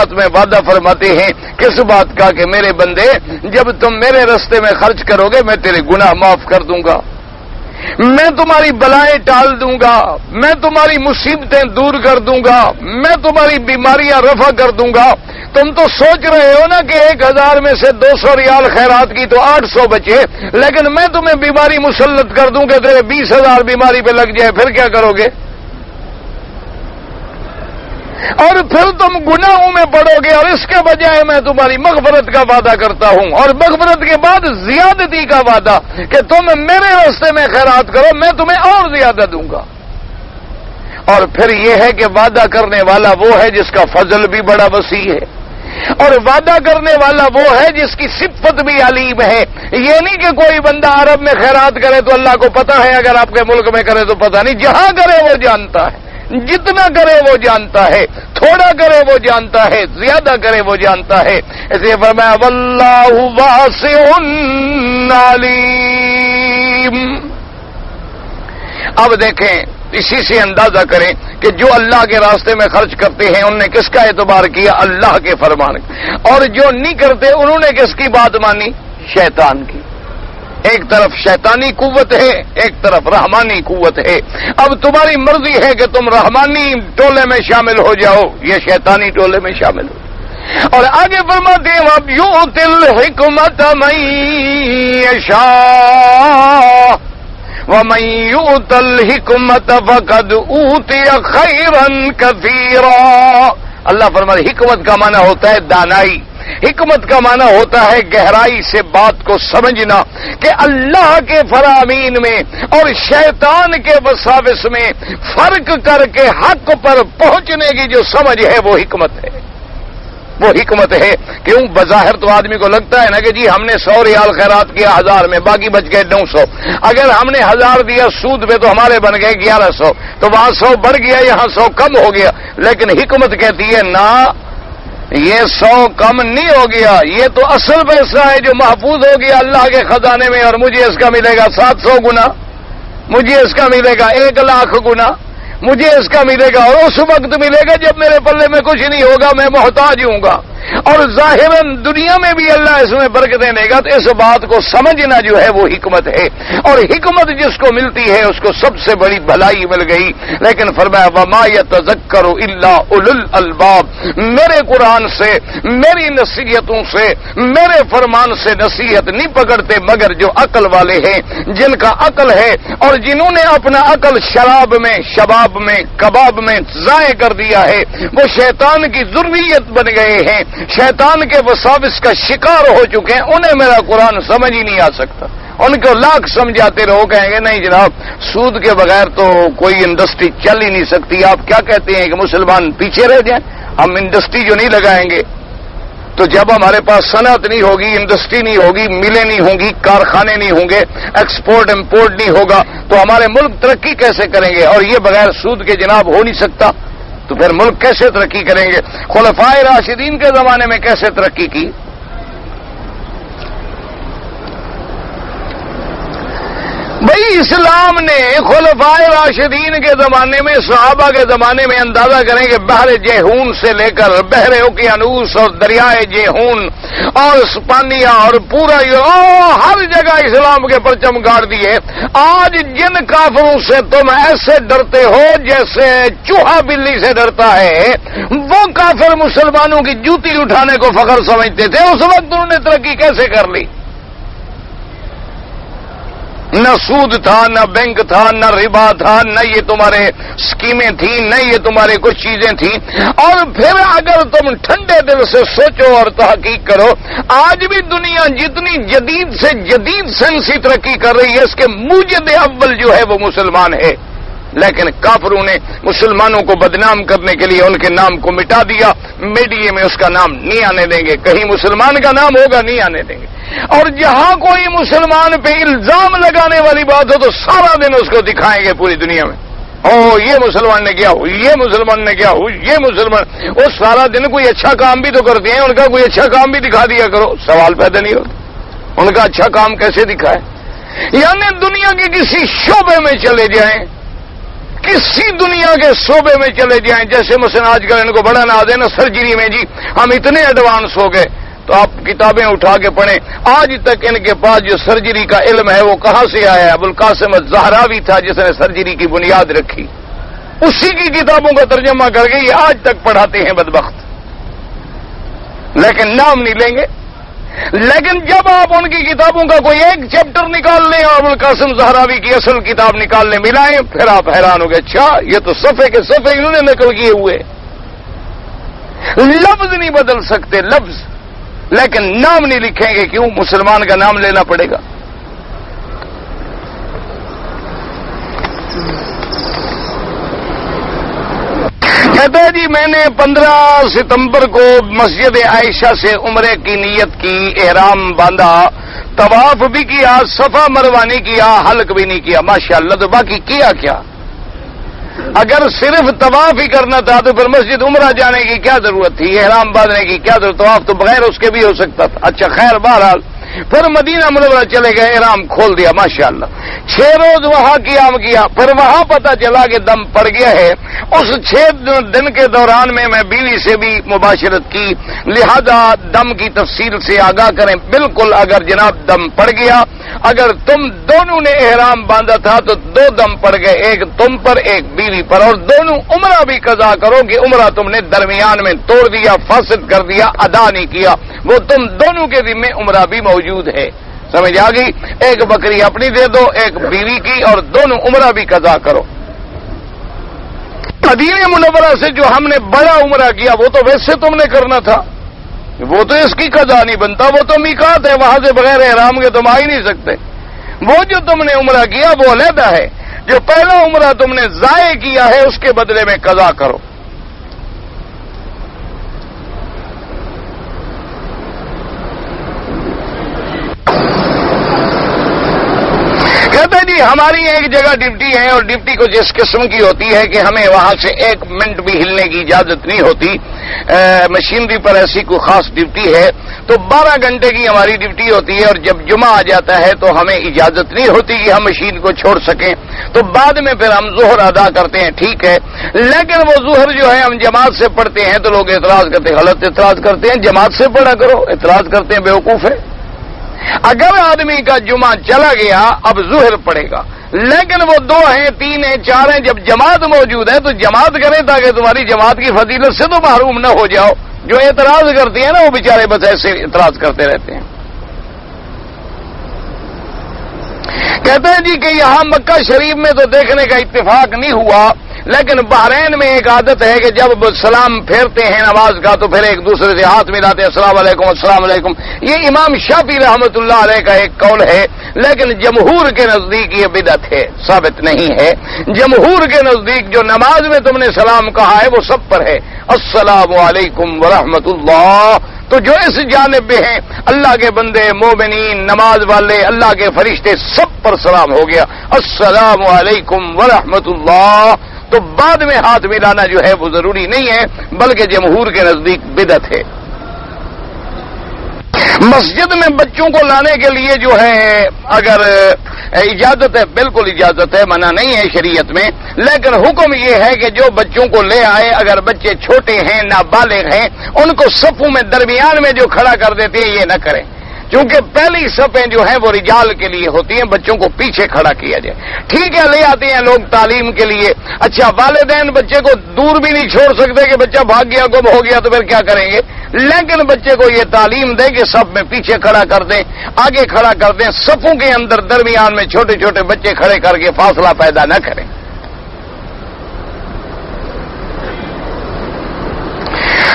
تمہیں وعدہ فرماتے ہیں کس بات کا کہ میرے بندے جب تم میرے راستے میں خرچ کرو گے میں تیرے گناہ معاف کر دوں گا, میں تمہاری بلائیں ٹال دوں گا, میں تمہاری مصیبتیں دور کر دوں گا, میں تمہاری بیماریاں رفع کر دوں گا. تم تو سوچ رہے ہو نا کہ 1000 میں سے 200 ریال خیرات کی تو 800 بچے, لیکن میں تمہیں بیماری مسلط کر دوں کہ تیرے 20,000 بیماری پہ لگ جائے, پھر کیا کرو گے؟ اور پھر تم گناہوں میں پڑو گے. اور اس کے بجائے میں تمہاری مغفرت کا وعدہ کرتا ہوں, اور مغفرت کے بعد زیادتی کا وعدہ کہ تم میرے راستے میں خیرات کرو میں تمہیں اور زیادہ دوں گا. اور پھر یہ ہے کہ وعدہ کرنے والا وہ ہے جس کا فضل بھی بڑا وسیع ہے, اور وعدہ کرنے والا وہ ہے جس کی صفت بھی علیم ہے. یہ نہیں کہ کوئی بندہ عرب میں خیرات کرے تو اللہ کو پتا ہے, اگر آپ کے ملک میں کرے تو پتا نہیں. جہاں کرے وہ جانتا ہے, جتنا کرے وہ جانتا ہے, تھوڑا کرے وہ جانتا ہے, زیادہ کرے وہ جانتا ہے. اس لیے فرمایا واللہ واسع علیم. اب دیکھیں, اسی سے اندازہ کریں کہ جو اللہ کے راستے میں خرچ کرتے ہیں انہوں نے کس کا اعتبار کیا؟ اللہ کے فرمان. اور جو نہیں کرتے انہوں نے کس کی بات مانی؟ شیطان کی. ایک طرف شیطانی قوت ہے, ایک طرف رحمانی قوت ہے. اب تمہاری مرضی ہے کہ تم رحمانی ٹولے میں شامل ہو جاؤ یا شیطانی ٹولے میں شامل ہو. اور آگے فرماتے ہیں اب یؤتی الحکمت من یشاء ومن یؤت الحکمت فقد اوتی خیرا کثیرا. اللہ فرماتے حکمت کا معنی ہوتا ہے دانائی, حکمت کا معنی ہوتا ہے گہرائی سے بات کو سمجھنا کہ اللہ کے فرامین میں اور شیطان کے وساوس میں فرق کر کے حق پر پہنچنے کی جو سمجھ ہے وہ حکمت ہے. وہ حکمت ہے. کیوں؟ بظاہر تو آدمی کو لگتا ہے نا کہ جی ہم نے 100 ریال خیرات کیا 1000 میں, باقی بچ گئے 900. اگر ہم نے 1000 دیا سود پہ تو ہمارے بن گئے 1100, تو وہاں 100 بڑھ گیا یہاں 100 کم ہو گیا. لیکن حکمت کہتی ہے نہ, یہ 100 کم نہیں ہو گیا, یہ تو اصل پیسہ ہے جو محفوظ ہو گیا اللہ کے خزانے میں, اور مجھے اس کا ملے گا 700 گنا, مجھے اس کا ملے گا 1,00,000 گنا, مجھے اس کا ملے گا. اور اس وقت ملے گا جب میرے پلے میں کچھ نہیں ہوگا, میں محتاج ہوں گا. اور ظاہراً دنیا میں بھی اللہ اس میں برکتیں دے گا. تو اس بات کو سمجھنا جو ہے وہ حکمت ہے, اور حکمت جس کو ملتی ہے اس کو سب سے بڑی بھلائی مل گئی. لیکن فرمایا وما یتذکر الا اولو الالباب. میرے قرآن سے, میری نصیحتوں سے, میرے فرمان سے نصیحت نہیں پکڑتے مگر جو عقل والے ہیں, جن کا عقل ہے اور جنہوں نے اپنا عقل شراب میں, شباب میں, کباب میں ضائع کر دیا ہے. وہ شیطان کی ذریت بن گئے ہیں, شیطان کے وساوس کا شکار ہو چکے ہیں. انہیں میرا قرآن سمجھ ہی نہیں آ سکتا. ان کو لاکھ سمجھاتے رہو, کہیں گے نہیں جناب سود کے بغیر تو کوئی انڈسٹری چل ہی نہیں سکتی. آپ کیا کہتے ہیں کہ مسلمان پیچھے رہ جائیں؟ ہم انڈسٹری جو نہیں لگائیں گے تو جب ہمارے پاس صنعت نہیں ہوگی, انڈسٹری نہیں ہوگی, ملیں نہیں ہوں گی, کارخانے نہیں ہوں گے, ایکسپورٹ امپورٹ نہیں ہوگا, تو ہمارے ملک ترقی کیسے کریں گے؟ اور یہ بغیر سود کے جناب ہو نہیں سکتا. تو پھر ملک کیسے ترقی کریں گے؟ خلفائے راشدین کے زمانے میں کیسے ترقی کی؟ بھئی اسلام نے خلفائے راشدین کے زمانے میں, صحابہ کے زمانے میں اندازہ کریں کہ بحر جیہون سے لے کر بحر اوقیانوس اور دریائے جیہون اور اسپانیہ اور پورا ہر جگہ اسلام کے پرچم گاڑ دیے. آج جن کافروں سے تم ایسے ڈرتے ہو جیسے چوہا بلی سے ڈرتا ہے, وہ کافر مسلمانوں کی جوتی اٹھانے کو فخر سمجھتے تھے. اس وقت انہوں نے ترقی کیسے کر لی؟ نہ سود تھا, نہ بینک تھا, نہ ربا تھا, نہ یہ تمہارے سکیمیں تھیں, نہ یہ تمہارے کچھ چیزیں تھیں. اور پھر اگر تم ٹھنڈے دل سے سوچو اور تحقیق کرو, آج بھی دنیا جتنی جدید سے جدید سائنسی ترقی کر رہی ہے, اس کے موجد اول جو ہے وہ مسلمان ہے. لیکن کافروں نے مسلمانوں کو بدنام کرنے کے لیے ان کے نام کو مٹا دیا. میڈیا میں اس کا نام نہیں آنے دیں گے, کہیں مسلمان کا نام ہوگا نہیں آنے دیں گے. اور جہاں کوئی مسلمان پہ الزام لگانے والی بات ہو تو سارا دن اس کو دکھائیں گے پوری دنیا میں. او یہ مسلمان نے کیا ہو, یہ مسلمان نے کیا ہو, یہ مسلمان. وہ سارا دن کوئی اچھا کام بھی تو کرتے ہیں, ان کا کوئی اچھا کام بھی دکھا دیا کرو. سوال پیدا نہیں ہوتا ان کا اچھا کام کیسے دکھائے. یعنی دنیا کے کسی شعبے میں چلے جائیں, کسی دنیا کے شعبے میں چلے جائیں, جیسے مثلا آج کل ان کو بڑا ناز ہے نا سرجری میں, جی ہم اتنے ایڈوانس ہو گئے. تو آپ کتابیں اٹھا کے پڑھیں, آج تک ان کے پاس جو سرجری کا علم ہے وہ کہاں سے آیا ہے؟ ابوالقاسم الزہراوی تھا جس نے سرجری کی بنیاد رکھی, اسی کی کتابوں کا ترجمہ کر کے یہ آج تک پڑھاتے ہیں بدبخت, لیکن نام نہیں لیں گے. لیکن جب آپ ان کی کتابوں کا کوئی ایک چیپٹر نکال لیں اور ابوالقاسم زہراوی کی اصل کتاب نکال لیں ملائیں, پھر آپ حیران ہو گئے, اچھا یہ تو صفحے کے صفحے انہوں نے نقل کیے ہوئے. لفظ نہیں بدل سکتے لفظ, لیکن نام نہیں لکھیں گے. کیوں؟ مسلمان کا نام لینا پڑے گا. کہتا ہے جی میں نے 15 ستمبر کو مسجد عائشہ سے عمرے کی نیت کی, احرام باندھا, طواف بھی کیا, صفا مروہ نہیں کیا, حلق بھی نہیں کیا. ماشاءاللہ. تو باقی کیا کیا؟ اگر صرف طواف ہی کرنا تھا تو پھر مسجد عمرہ جانے کی کیا ضرورت تھی, احرام باندھنے کی کیا ضرورت؟ طواف تو بغیر اس کے بھی ہو سکتا تھا. اچھا خیر, بہرحال پھر مدینہ منورہ چلے گئے, احرام کھول دیا. ماشاءاللہ 6 روز وہاں قیام کیا. پھر وہاں پتہ چلا کہ دم پڑ گیا ہے. اس 6 دن کے دوران میں بیوی سے بھی مباشرت کی, لہذا دم کی تفصیل سے آگاہ کریں. بالکل اگر جناب دم پڑ گیا, اگر تم دونوں نے احرام باندھا تھا تو 2 دم پڑ گئے, ایک تم پر ایک بیوی پر, اور دونوں عمرہ بھی قضا کرو کہ عمرہ تم نے درمیان میں توڑ دیا, فاسد کر دیا, ادا نہیں کیا. وہ تم دونوں کے ذمہ عمرہ بھی موجود ہے. سمجھ آ گئی؟ ایک بکری اپنی دے دو, ایک بیوی کی, اور دونوں عمرہ بھی قضا کرو. مدینہ منورہ سے جو ہم نے بڑا عمرہ کیا وہ تو ویسے تم نے کرنا تھا, وہ تو اس کی قضا نہیں بنتا, وہ تو میقات ہے, وہاں سے بغیر احرام کے تم آ ہی نہیں سکتے. وہ جو تم نے عمرہ کیا وہ علیحدہ ہے. جو پہلا عمرہ تم نے ضائع کیا ہے اس کے بدلے میں قضا کرو. کہتے جی ہماری ایک جگہ ڈیوٹی ہے, اور ڈیوٹی کو جس قسم کی ہوتی ہے کہ ہمیں وہاں سے 1 منٹ بھی ہلنے کی اجازت نہیں ہوتی. مشینری پر ایسی کوئی خاص ڈیوٹی ہے تو 12 گھنٹے کی ہماری ڈیوٹی ہوتی ہے, اور جب جمعہ آ جاتا ہے تو ہمیں اجازت نہیں ہوتی کہ ہم مشین کو چھوڑ سکیں. تو بعد میں پھر ہم ظہر ادا کرتے ہیں, ٹھیک ہے, لیکن وہ ظہر جو ہے ہم جماعت سے پڑھتے ہیں تو لوگ اعتراض کرتے ہیں, غلط اعتراض کرتے ہیں, جماعت سے پڑھا کرو. اعتراض کرتے ہیں بیوقوف ہے. اگر آدمی کا جمعہ چلا گیا اب ظہر پڑے گا, لیکن وہ 2 ہیں, 3 ہیں, 4 ہیں, جب جماعت موجود ہے تو جماعت کریں تاکہ تمہاری جماعت کی فضیلت سے تو محروم نہ ہو جاؤ. جو اعتراض کرتے ہیں نا وہ بیچارے بس ایسے اعتراض کرتے رہتے ہیں. کہتے ہیں جی کہ یہاں مکہ شریف میں تو دیکھنے کا اتفاق نہیں ہوا, لیکن بحرین میں ایک عادت ہے کہ جب سلام پھیرتے ہیں نماز کا تو پھر ایک دوسرے سے ہاتھ ملاتے ہیں, السلام علیکم السلام علیکم. یہ امام شافعی رحمۃ اللہ علیہ کا ایک قول ہے, لیکن جمہور کے نزدیک یہ بدعت ہے, ثابت نہیں ہے. جمہور کے نزدیک جو نماز میں تم نے سلام کہا ہے وہ سب پر ہے, السلام علیکم ورحمۃ اللہ. تو جو اس جانب میں ہیں اللہ کے بندے, مومنین, نماز والے, اللہ کے فرشتے, سب پر سلام ہو گیا, السلام علیکم ورحمۃ اللہ. تو بعد میں ہاتھ ملانا جو ہے وہ ضروری نہیں ہے, بلکہ جمہور کے نزدیک بدعت ہے. مسجد میں بچوں کو لانے کے لیے جو ہے اگر اجازت ہے, بالکل اجازت ہے, منع نہیں ہے شریعت میں, لیکن حکم یہ ہے کہ جو بچوں کو لے آئے, اگر بچے چھوٹے ہیں, نابالغ ہیں, ان کو صفوں میں درمیان میں جو کھڑا کر دیتے ہیں یہ نہ کریں, کیونکہ پہلی صفیں جو ہیں وہ رجال کے لیے ہوتی ہیں, بچوں کو پیچھے کھڑا کیا جائے. ٹھیک ہے لے آتے ہیں لوگ تعلیم کے لیے, اچھا والدین بچے کو دور بھی نہیں چھوڑ سکتے کہ بچہ بھاگ گیا, گم ہو گیا تو پھر کیا کریں گے, لیکن بچے کو یہ تعلیم دیں کہ سب میں پیچھے کھڑا کر دیں, آگے کھڑا کر دیں, صفوں کے اندر درمیان میں چھوٹے چھوٹے بچے کھڑے کر کے فاصلہ پیدا نہ کریں.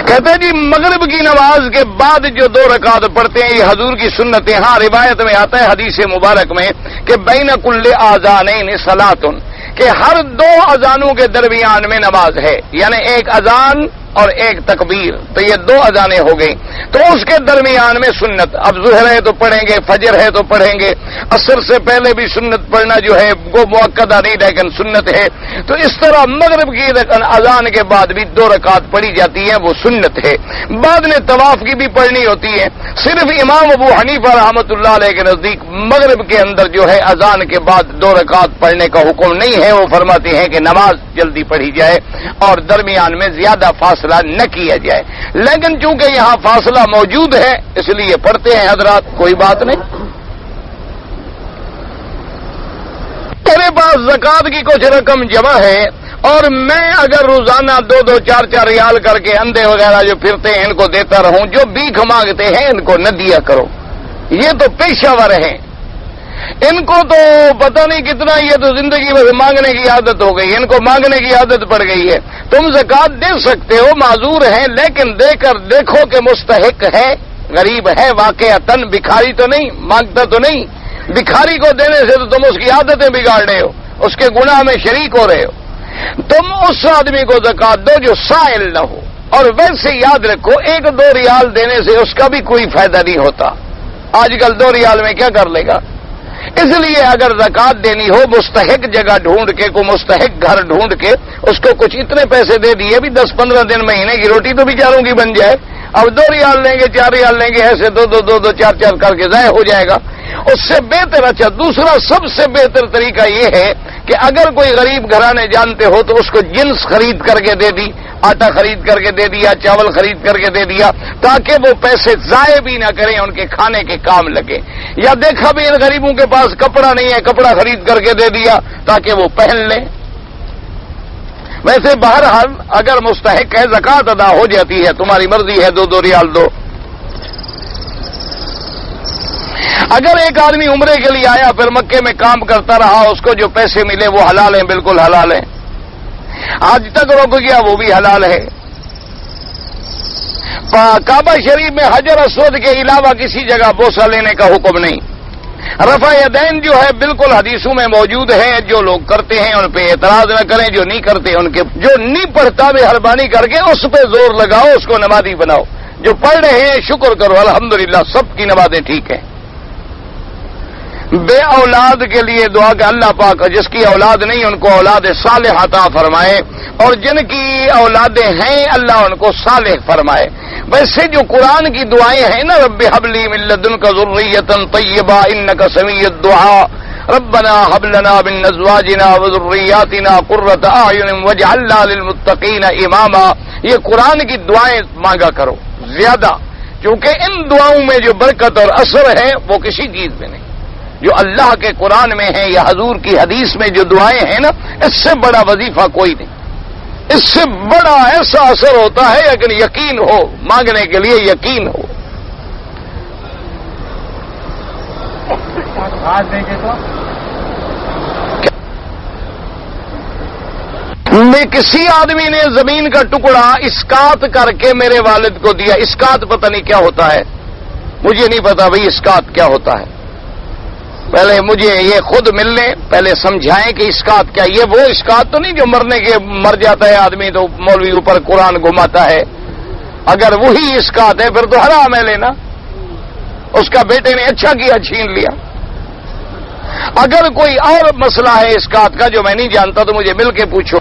کہتے ہیں جی مغرب کی نماز کے بعد جو 2 رکعت پڑھتے ہیں یہ حضور کی سنت ہے. ہاں روایت میں آتا ہے حدیث مبارک میں کہ بین کل آذانین صلاۃ, کہ کہ ہر 2 اذانوں کے درمیان میں نماز ہے، یعنی ایک اذان اور ایک تکبیر، تو یہ 2 اذانیں ہو گئی، تو اس کے درمیان میں سنت، اب ظہر ہے تو پڑھیں گے، فجر ہے تو پڑھیں گے، عصر سے پہلے بھی سنت پڑھنا جو ہے وہ مؤکدہ نہیں لیکن سنت ہے، تو اس طرح مغرب کی اذان کے بعد بھی 2 رکعت پڑھی جاتی ہے، وہ سنت ہے۔ بعد میں طواف کی بھی پڑھنی ہوتی ہے، صرف امام ابو حنیفہ رحمۃ اللہ علیہ کے نزدیک مغرب کے اندر جو ہے اذان کے بعد 2 رکعت پڑھنے کا حکم نہیں ہے، وہ فرماتے ہیں کہ نماز جلدی پڑھی جائے اور درمیان میں زیادہ فاصلہ نہ کیا جائے، لیکن چونکہ یہاں فاصلہ موجود ہے اس لیے پڑھتے ہیں حضرات، کوئی بات نہیں۔ میرے پاس زکوٰۃ کی کچھ رقم جمع ہے اور میں اگر روزانہ 2-2 4-4 ریال کر کے اندھے وغیرہ جو پھرتے ہیں ان کو دیتا رہوں، جو بھیک مانگتے ہیں ان کو نہ دیا کرو، یہ تو پیشہ ور ہیں، ان کو تو پتہ نہیں کتنا، یہ تو زندگی میں مانگنے کی عادت ہو گئی، ان کو مانگنے کی عادت پڑ گئی ہے۔ تم زکوٰۃ دے سکتے ہو، معذور ہیں، لیکن دے کر دیکھو کہ مستحق ہے، غریب ہے واقعتاً، بھکاری تو نہیں، مانگتا تو نہیں۔ بھکاری کو دینے سے تو تم اس کی عادتیں بگاڑ رہے ہو، اس کے گناہ میں شریک ہو رہے ہو۔ تم اس آدمی کو زکوٰۃ دو جو سائل نہ ہو، اور ویسے یاد رکھو 1-2 ریال دینے سے اس کا بھی کوئی فائدہ نہیں ہوتا، آج کل 2 ریال میں کیا کر لے گا؟ اس لیے اگر زکوٰۃ دینی ہو مستحق جگہ ڈھونڈ کے، کوئی مستحق گھر ڈھونڈ کے اس کو کچھ اتنے پیسے دے دیے، بھی 10-15 دن مہینے کی روٹی تو بیچاروں کی بن جائے۔ اب 2 ریال لیں گے، 4 ریال لیں گے، ایسے 2-2 4 کر کے ضائع ہو جائے گا، اس سے بہتر۔ اچھا، دوسرا سب سے بہتر طریقہ یہ ہے کہ اگر کوئی غریب گھرانے جانتے ہو تو اس کو جنس خرید کر کے دے دی، آٹا خرید کر کے دے دیا، چاول خرید کر کے دے دیا، تاکہ وہ پیسے ضائع بھی نہ کریں، ان کے کھانے کے کام لگے۔ یا دیکھا بھی ان غریبوں کے پاس کپڑا نہیں ہے، کپڑا خرید کر کے دے دیا تاکہ وہ پہن لیں۔ ویسے بہرحال اگر مستحق ہے زکوٰۃ ادا ہو جاتی ہے، تمہاری مرضی ہے 2-2 ریال دو۔ اگر ایک آدمی عمرے کے لیے آیا پھر مکے میں کام کرتا رہا، اس کو جو پیسے ملے وہ حلال ہیں، بالکل حلال ہیں، آج تک رک گیا وہ بھی حلال ہے۔ کعبہ شریف میں حجر اسود کے علاوہ کسی جگہ بوسہ لینے کا حکم نہیں۔ رفع یدین جو ہے بالکل حدیثوں میں موجود ہے، جو لوگ کرتے ہیں ان پہ اعتراض نہ کریں، جو نہیں کرتے ان کے، جو نہیں پڑھتا مہربانی کر کے اس پہ زور لگاؤ، اس کو نمازی بناؤ، جو پڑھ رہے ہیں شکر کرو، الحمدللہ سب کی نمازیں ٹھیک ہیں۔ بے اولاد کے لیے دعا کہ اللہ پاک جس کی اولاد نہیں ان کو اولاد صالح عطا فرمائے، اور جن کی اولادیں ہیں اللہ ان کو صالح فرمائے۔ ویسے جو قرآن کی دعائیں ہیں نا، رب هب لي من لدنك ذرية طيبة انك سميع الدعاء، ربنا هب لنا من ازواجنا وذرياتنا قرة اعين واجعلنا للمتقين اماما، یہ قرآن کی دعائیں مانگا کرو زیادہ، کیونکہ ان دعاؤں میں جو برکت اور اثر ہے وہ کسی چیز میں نہیں، جو اللہ کے قرآن میں ہے یا حضور کی حدیث میں جو دعائیں ہیں نا، اس سے بڑا وظیفہ کوئی نہیں، اس سے بڑا ایسا اثر ہوتا ہے لیکن یقین ہو، مانگنے کے لیے یقین ہو۔ میں کسی آدمی نے زمین کا ٹکڑا اسکات کر کے میرے والد کو دیا، اسکات پتہ نہیں کیا ہوتا ہے، مجھے نہیں پتا بھئی اسکات کیا ہوتا ہے، پہلے مجھے یہ خود ملنے، پہلے سمجھائیں کہ اسکات کیا، یہ وہ اسکات تو نہیں جو مرنے کے مر جاتا ہے آدمی تو مولوی اوپر قرآن گھماتا ہے، اگر وہی اسکات ہے پھر تو حرام ہے لینا، اس کا بیٹے نے اچھا کیا چھین لیا۔ اگر کوئی اور مسئلہ ہے اسکات کا جو میں نہیں جانتا تو مجھے مل کے پوچھو۔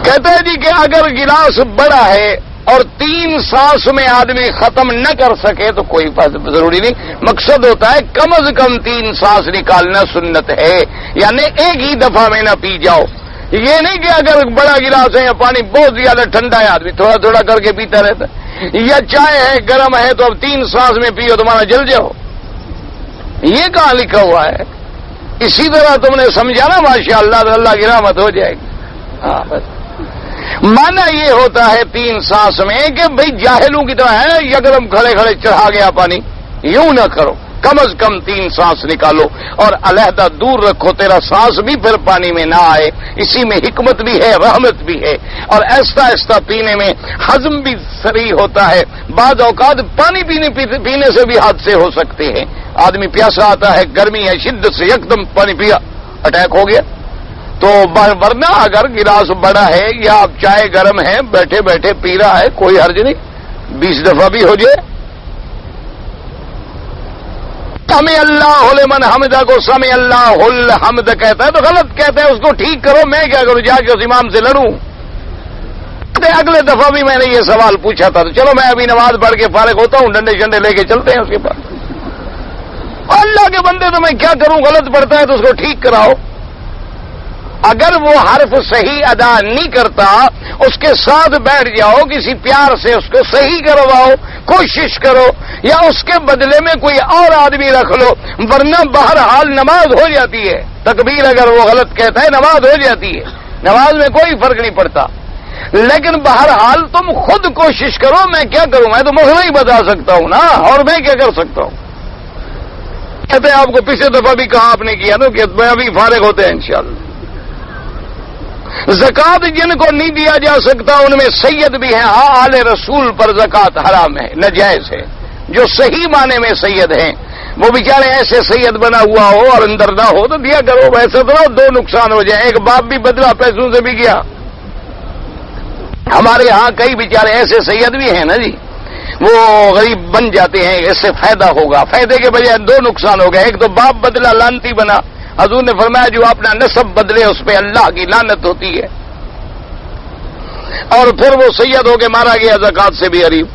کہتا ہے جی کہ اگر گلاس بڑا ہے اور 3 سانس میں آدمی ختم نہ کر سکے تو کوئی ضروری نہیں، مقصد ہوتا ہے کم از کم 3 سانس نکالنا سنت ہے، یعنی ایک ہی دفعہ میں نہ پی جاؤ۔ یہ نہیں کہ اگر بڑا گلاس ہے یا پانی بہت زیادہ ٹھنڈا ہے آدمی تھوڑا تھوڑا کر کے پیتا رہتا ہے، یا چائے ہے گرم ہے تو اب 3 سانس میں پیو تمہارا جل جاؤ، یہ کہاں لکھا ہوا ہے؟ اسی طرح تم نے سمجھا نا ماشاء اللہ، اللہ کی رحمت ہو جائے گی۔ ہاں بس مانا یہ ہوتا ہے 3 سانس میں کہ بھئی جاہلوں کی طرح ہے یکدم کھڑے کھڑے چڑھا گیا پانی، یوں نہ کرو، کم از کم 3 سانس نکالو اور علیحدہ دور رکھو، تیرا سانس بھی پھر پانی میں نہ آئے، اسی میں حکمت بھی ہے، رحمت بھی ہے، اور ایسا ایسا پینے میں ہضم بھی سریع ہوتا ہے، بعض اوقات پانی پینے سے بھی حادثے ہو سکتے ہیں، آدمی پیاسا آتا ہے، گرمی ہے، شدت سے یکدم پانی پیا، اٹیک ہو گیا. تو ورنہ اگر گلاس بڑا ہے یا آپ چائے گرم ہے بیٹھے بیٹھے پی رہا ہے کوئی حرج نہیں، 20 دفعہ بھی ہو جائے. سمع اللہ لمن حمدہ کو سمع اللہ الحمد کہتا ہے تو غلط کہتا ہے، اس کو ٹھیک کرو. میں کیا کروں، جا کے اس امام سے لڑوں؟ اگلے دفعہ بھی میں نے یہ سوال پوچھا تھا، تو چلو میں ابھی نماز پڑھ کے فارغ ہوتا ہوں، ڈنڈے شنڈے لے کے چلتے ہیں اس کے پاس. اللہ کے بندے تو میں کیا کروں، غلط پڑتا ہے تو اس کو ٹھیک کراؤ. اگر وہ حرف صحیح ادا نہیں کرتا اس کے ساتھ بیٹھ جاؤ، کسی پیار سے اس کو صحیح کرواؤ، کوشش کرو، یا اس کے بدلے میں کوئی اور آدمی رکھ لو. ورنہ بہرحال نماز ہو جاتی ہے. تکبیر اگر وہ غلط کہتا ہے نماز ہو جاتی ہے، نماز میں کوئی فرق نہیں پڑتا. لیکن بہرحال تم خود کوشش کرو. میں کیا کروں، میں تو مسئلہ ہی بتا سکتا ہوں نا، اور میں کیا کر سکتا ہوں. کہتے ہیں آپ کو پچھلے دفعہ بھی کہا آپ نے کیا نا کہ میں ابھی فارغ ہوتے ہیں انشاءاللہ. زکات جن کو نہیں دیا جا سکتا ان میں سید بھی ہیں. ہاں آل رسول پر زکات حرام ہے، ناجائز ہے. جو صحیح معنی میں سید ہیں وہ بیچارے ایسے سید بنا ہوا ہو اور اندر نہ ہو تو دیا کرو. ویسے تو دو نقصان ہو جائیں، ایک باپ بھی بدلا پیسوں سے بھی گیا. ہمارے ہاں کئی بیچارے ایسے سید بھی ہیں نا جی، وہ غریب بن جاتے ہیں، اس سے فائدہ ہوگا، فائدے کے بجائے دو نقصان ہو گئے. ایک تو باپ بدلا لانتی بنا. حضور نے فرمایا جو اپنا نسب بدلے اس پہ اللہ کی لعنت ہوتی ہے. اور پھر وہ سید ہو کے مارا گیا زکات سے بھی قریب.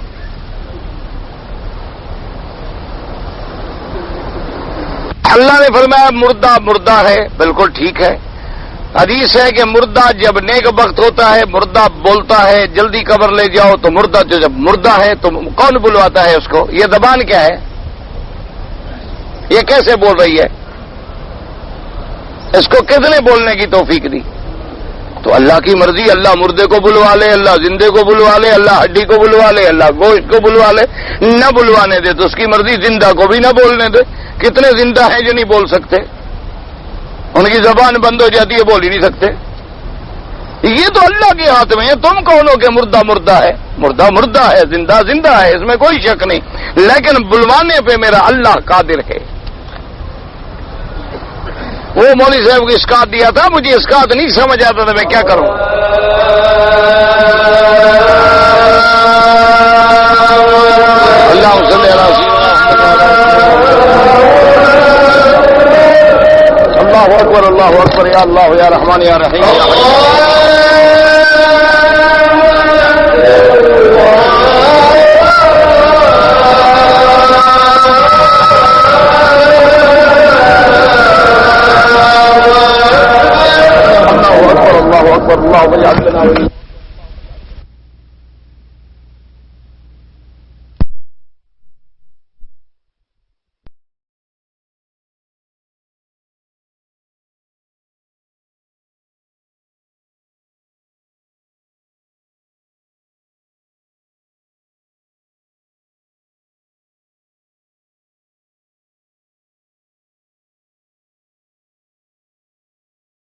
اللہ نے فرمایا مردہ مردہ ہے، بالکل ٹھیک ہے. حدیث ہے کہ مردہ جب نیک وقت ہوتا ہے مردہ بولتا ہے جلدی قبر لے جاؤ، تو مردہ جو جب مردہ ہے تو کون بلواتا ہے اس کو؟ یہ زبان کیا ہے؟ یہ کیسے بول رہی ہے؟ اس کو کس نے بولنے کی توفیق دی؟ تو اللہ کی مرضی. اللہ مردے کو بلوا لے، اللہ زندے کو بلوا لے، اللہ ہڈی کو بلوا لے، اللہ گوشت کو بلوا لے. نہ بلوانے دے تو اس کی مرضی. زندہ کو بھی نہ بولنے دے. کتنے زندہ ہیں جو نہیں بول سکتے، ان کی زبان بند ہو جاتی ہے، بول ہی نہیں سکتے. یہ تو اللہ کے ہاتھ میں ہے. تم کون ہو کہ مردہ مردہ ہے؟ مردہ مردہ ہے، زندہ زندہ ہے، اس میں کوئی شک نہیں. لیکن بلوانے پہ میرا اللہ قادر ہے. وہ مولوی صاحب کو اسکات دیا تھا، مجھے اسکات نہیں سمجھ آتا تھا، میں کیا کروں. اللہ صلی اللہ اکبر اللہ اکبر یا اللہ یا رحمان یا رحیم. اللہ اکبر اللہ اکبر اللہ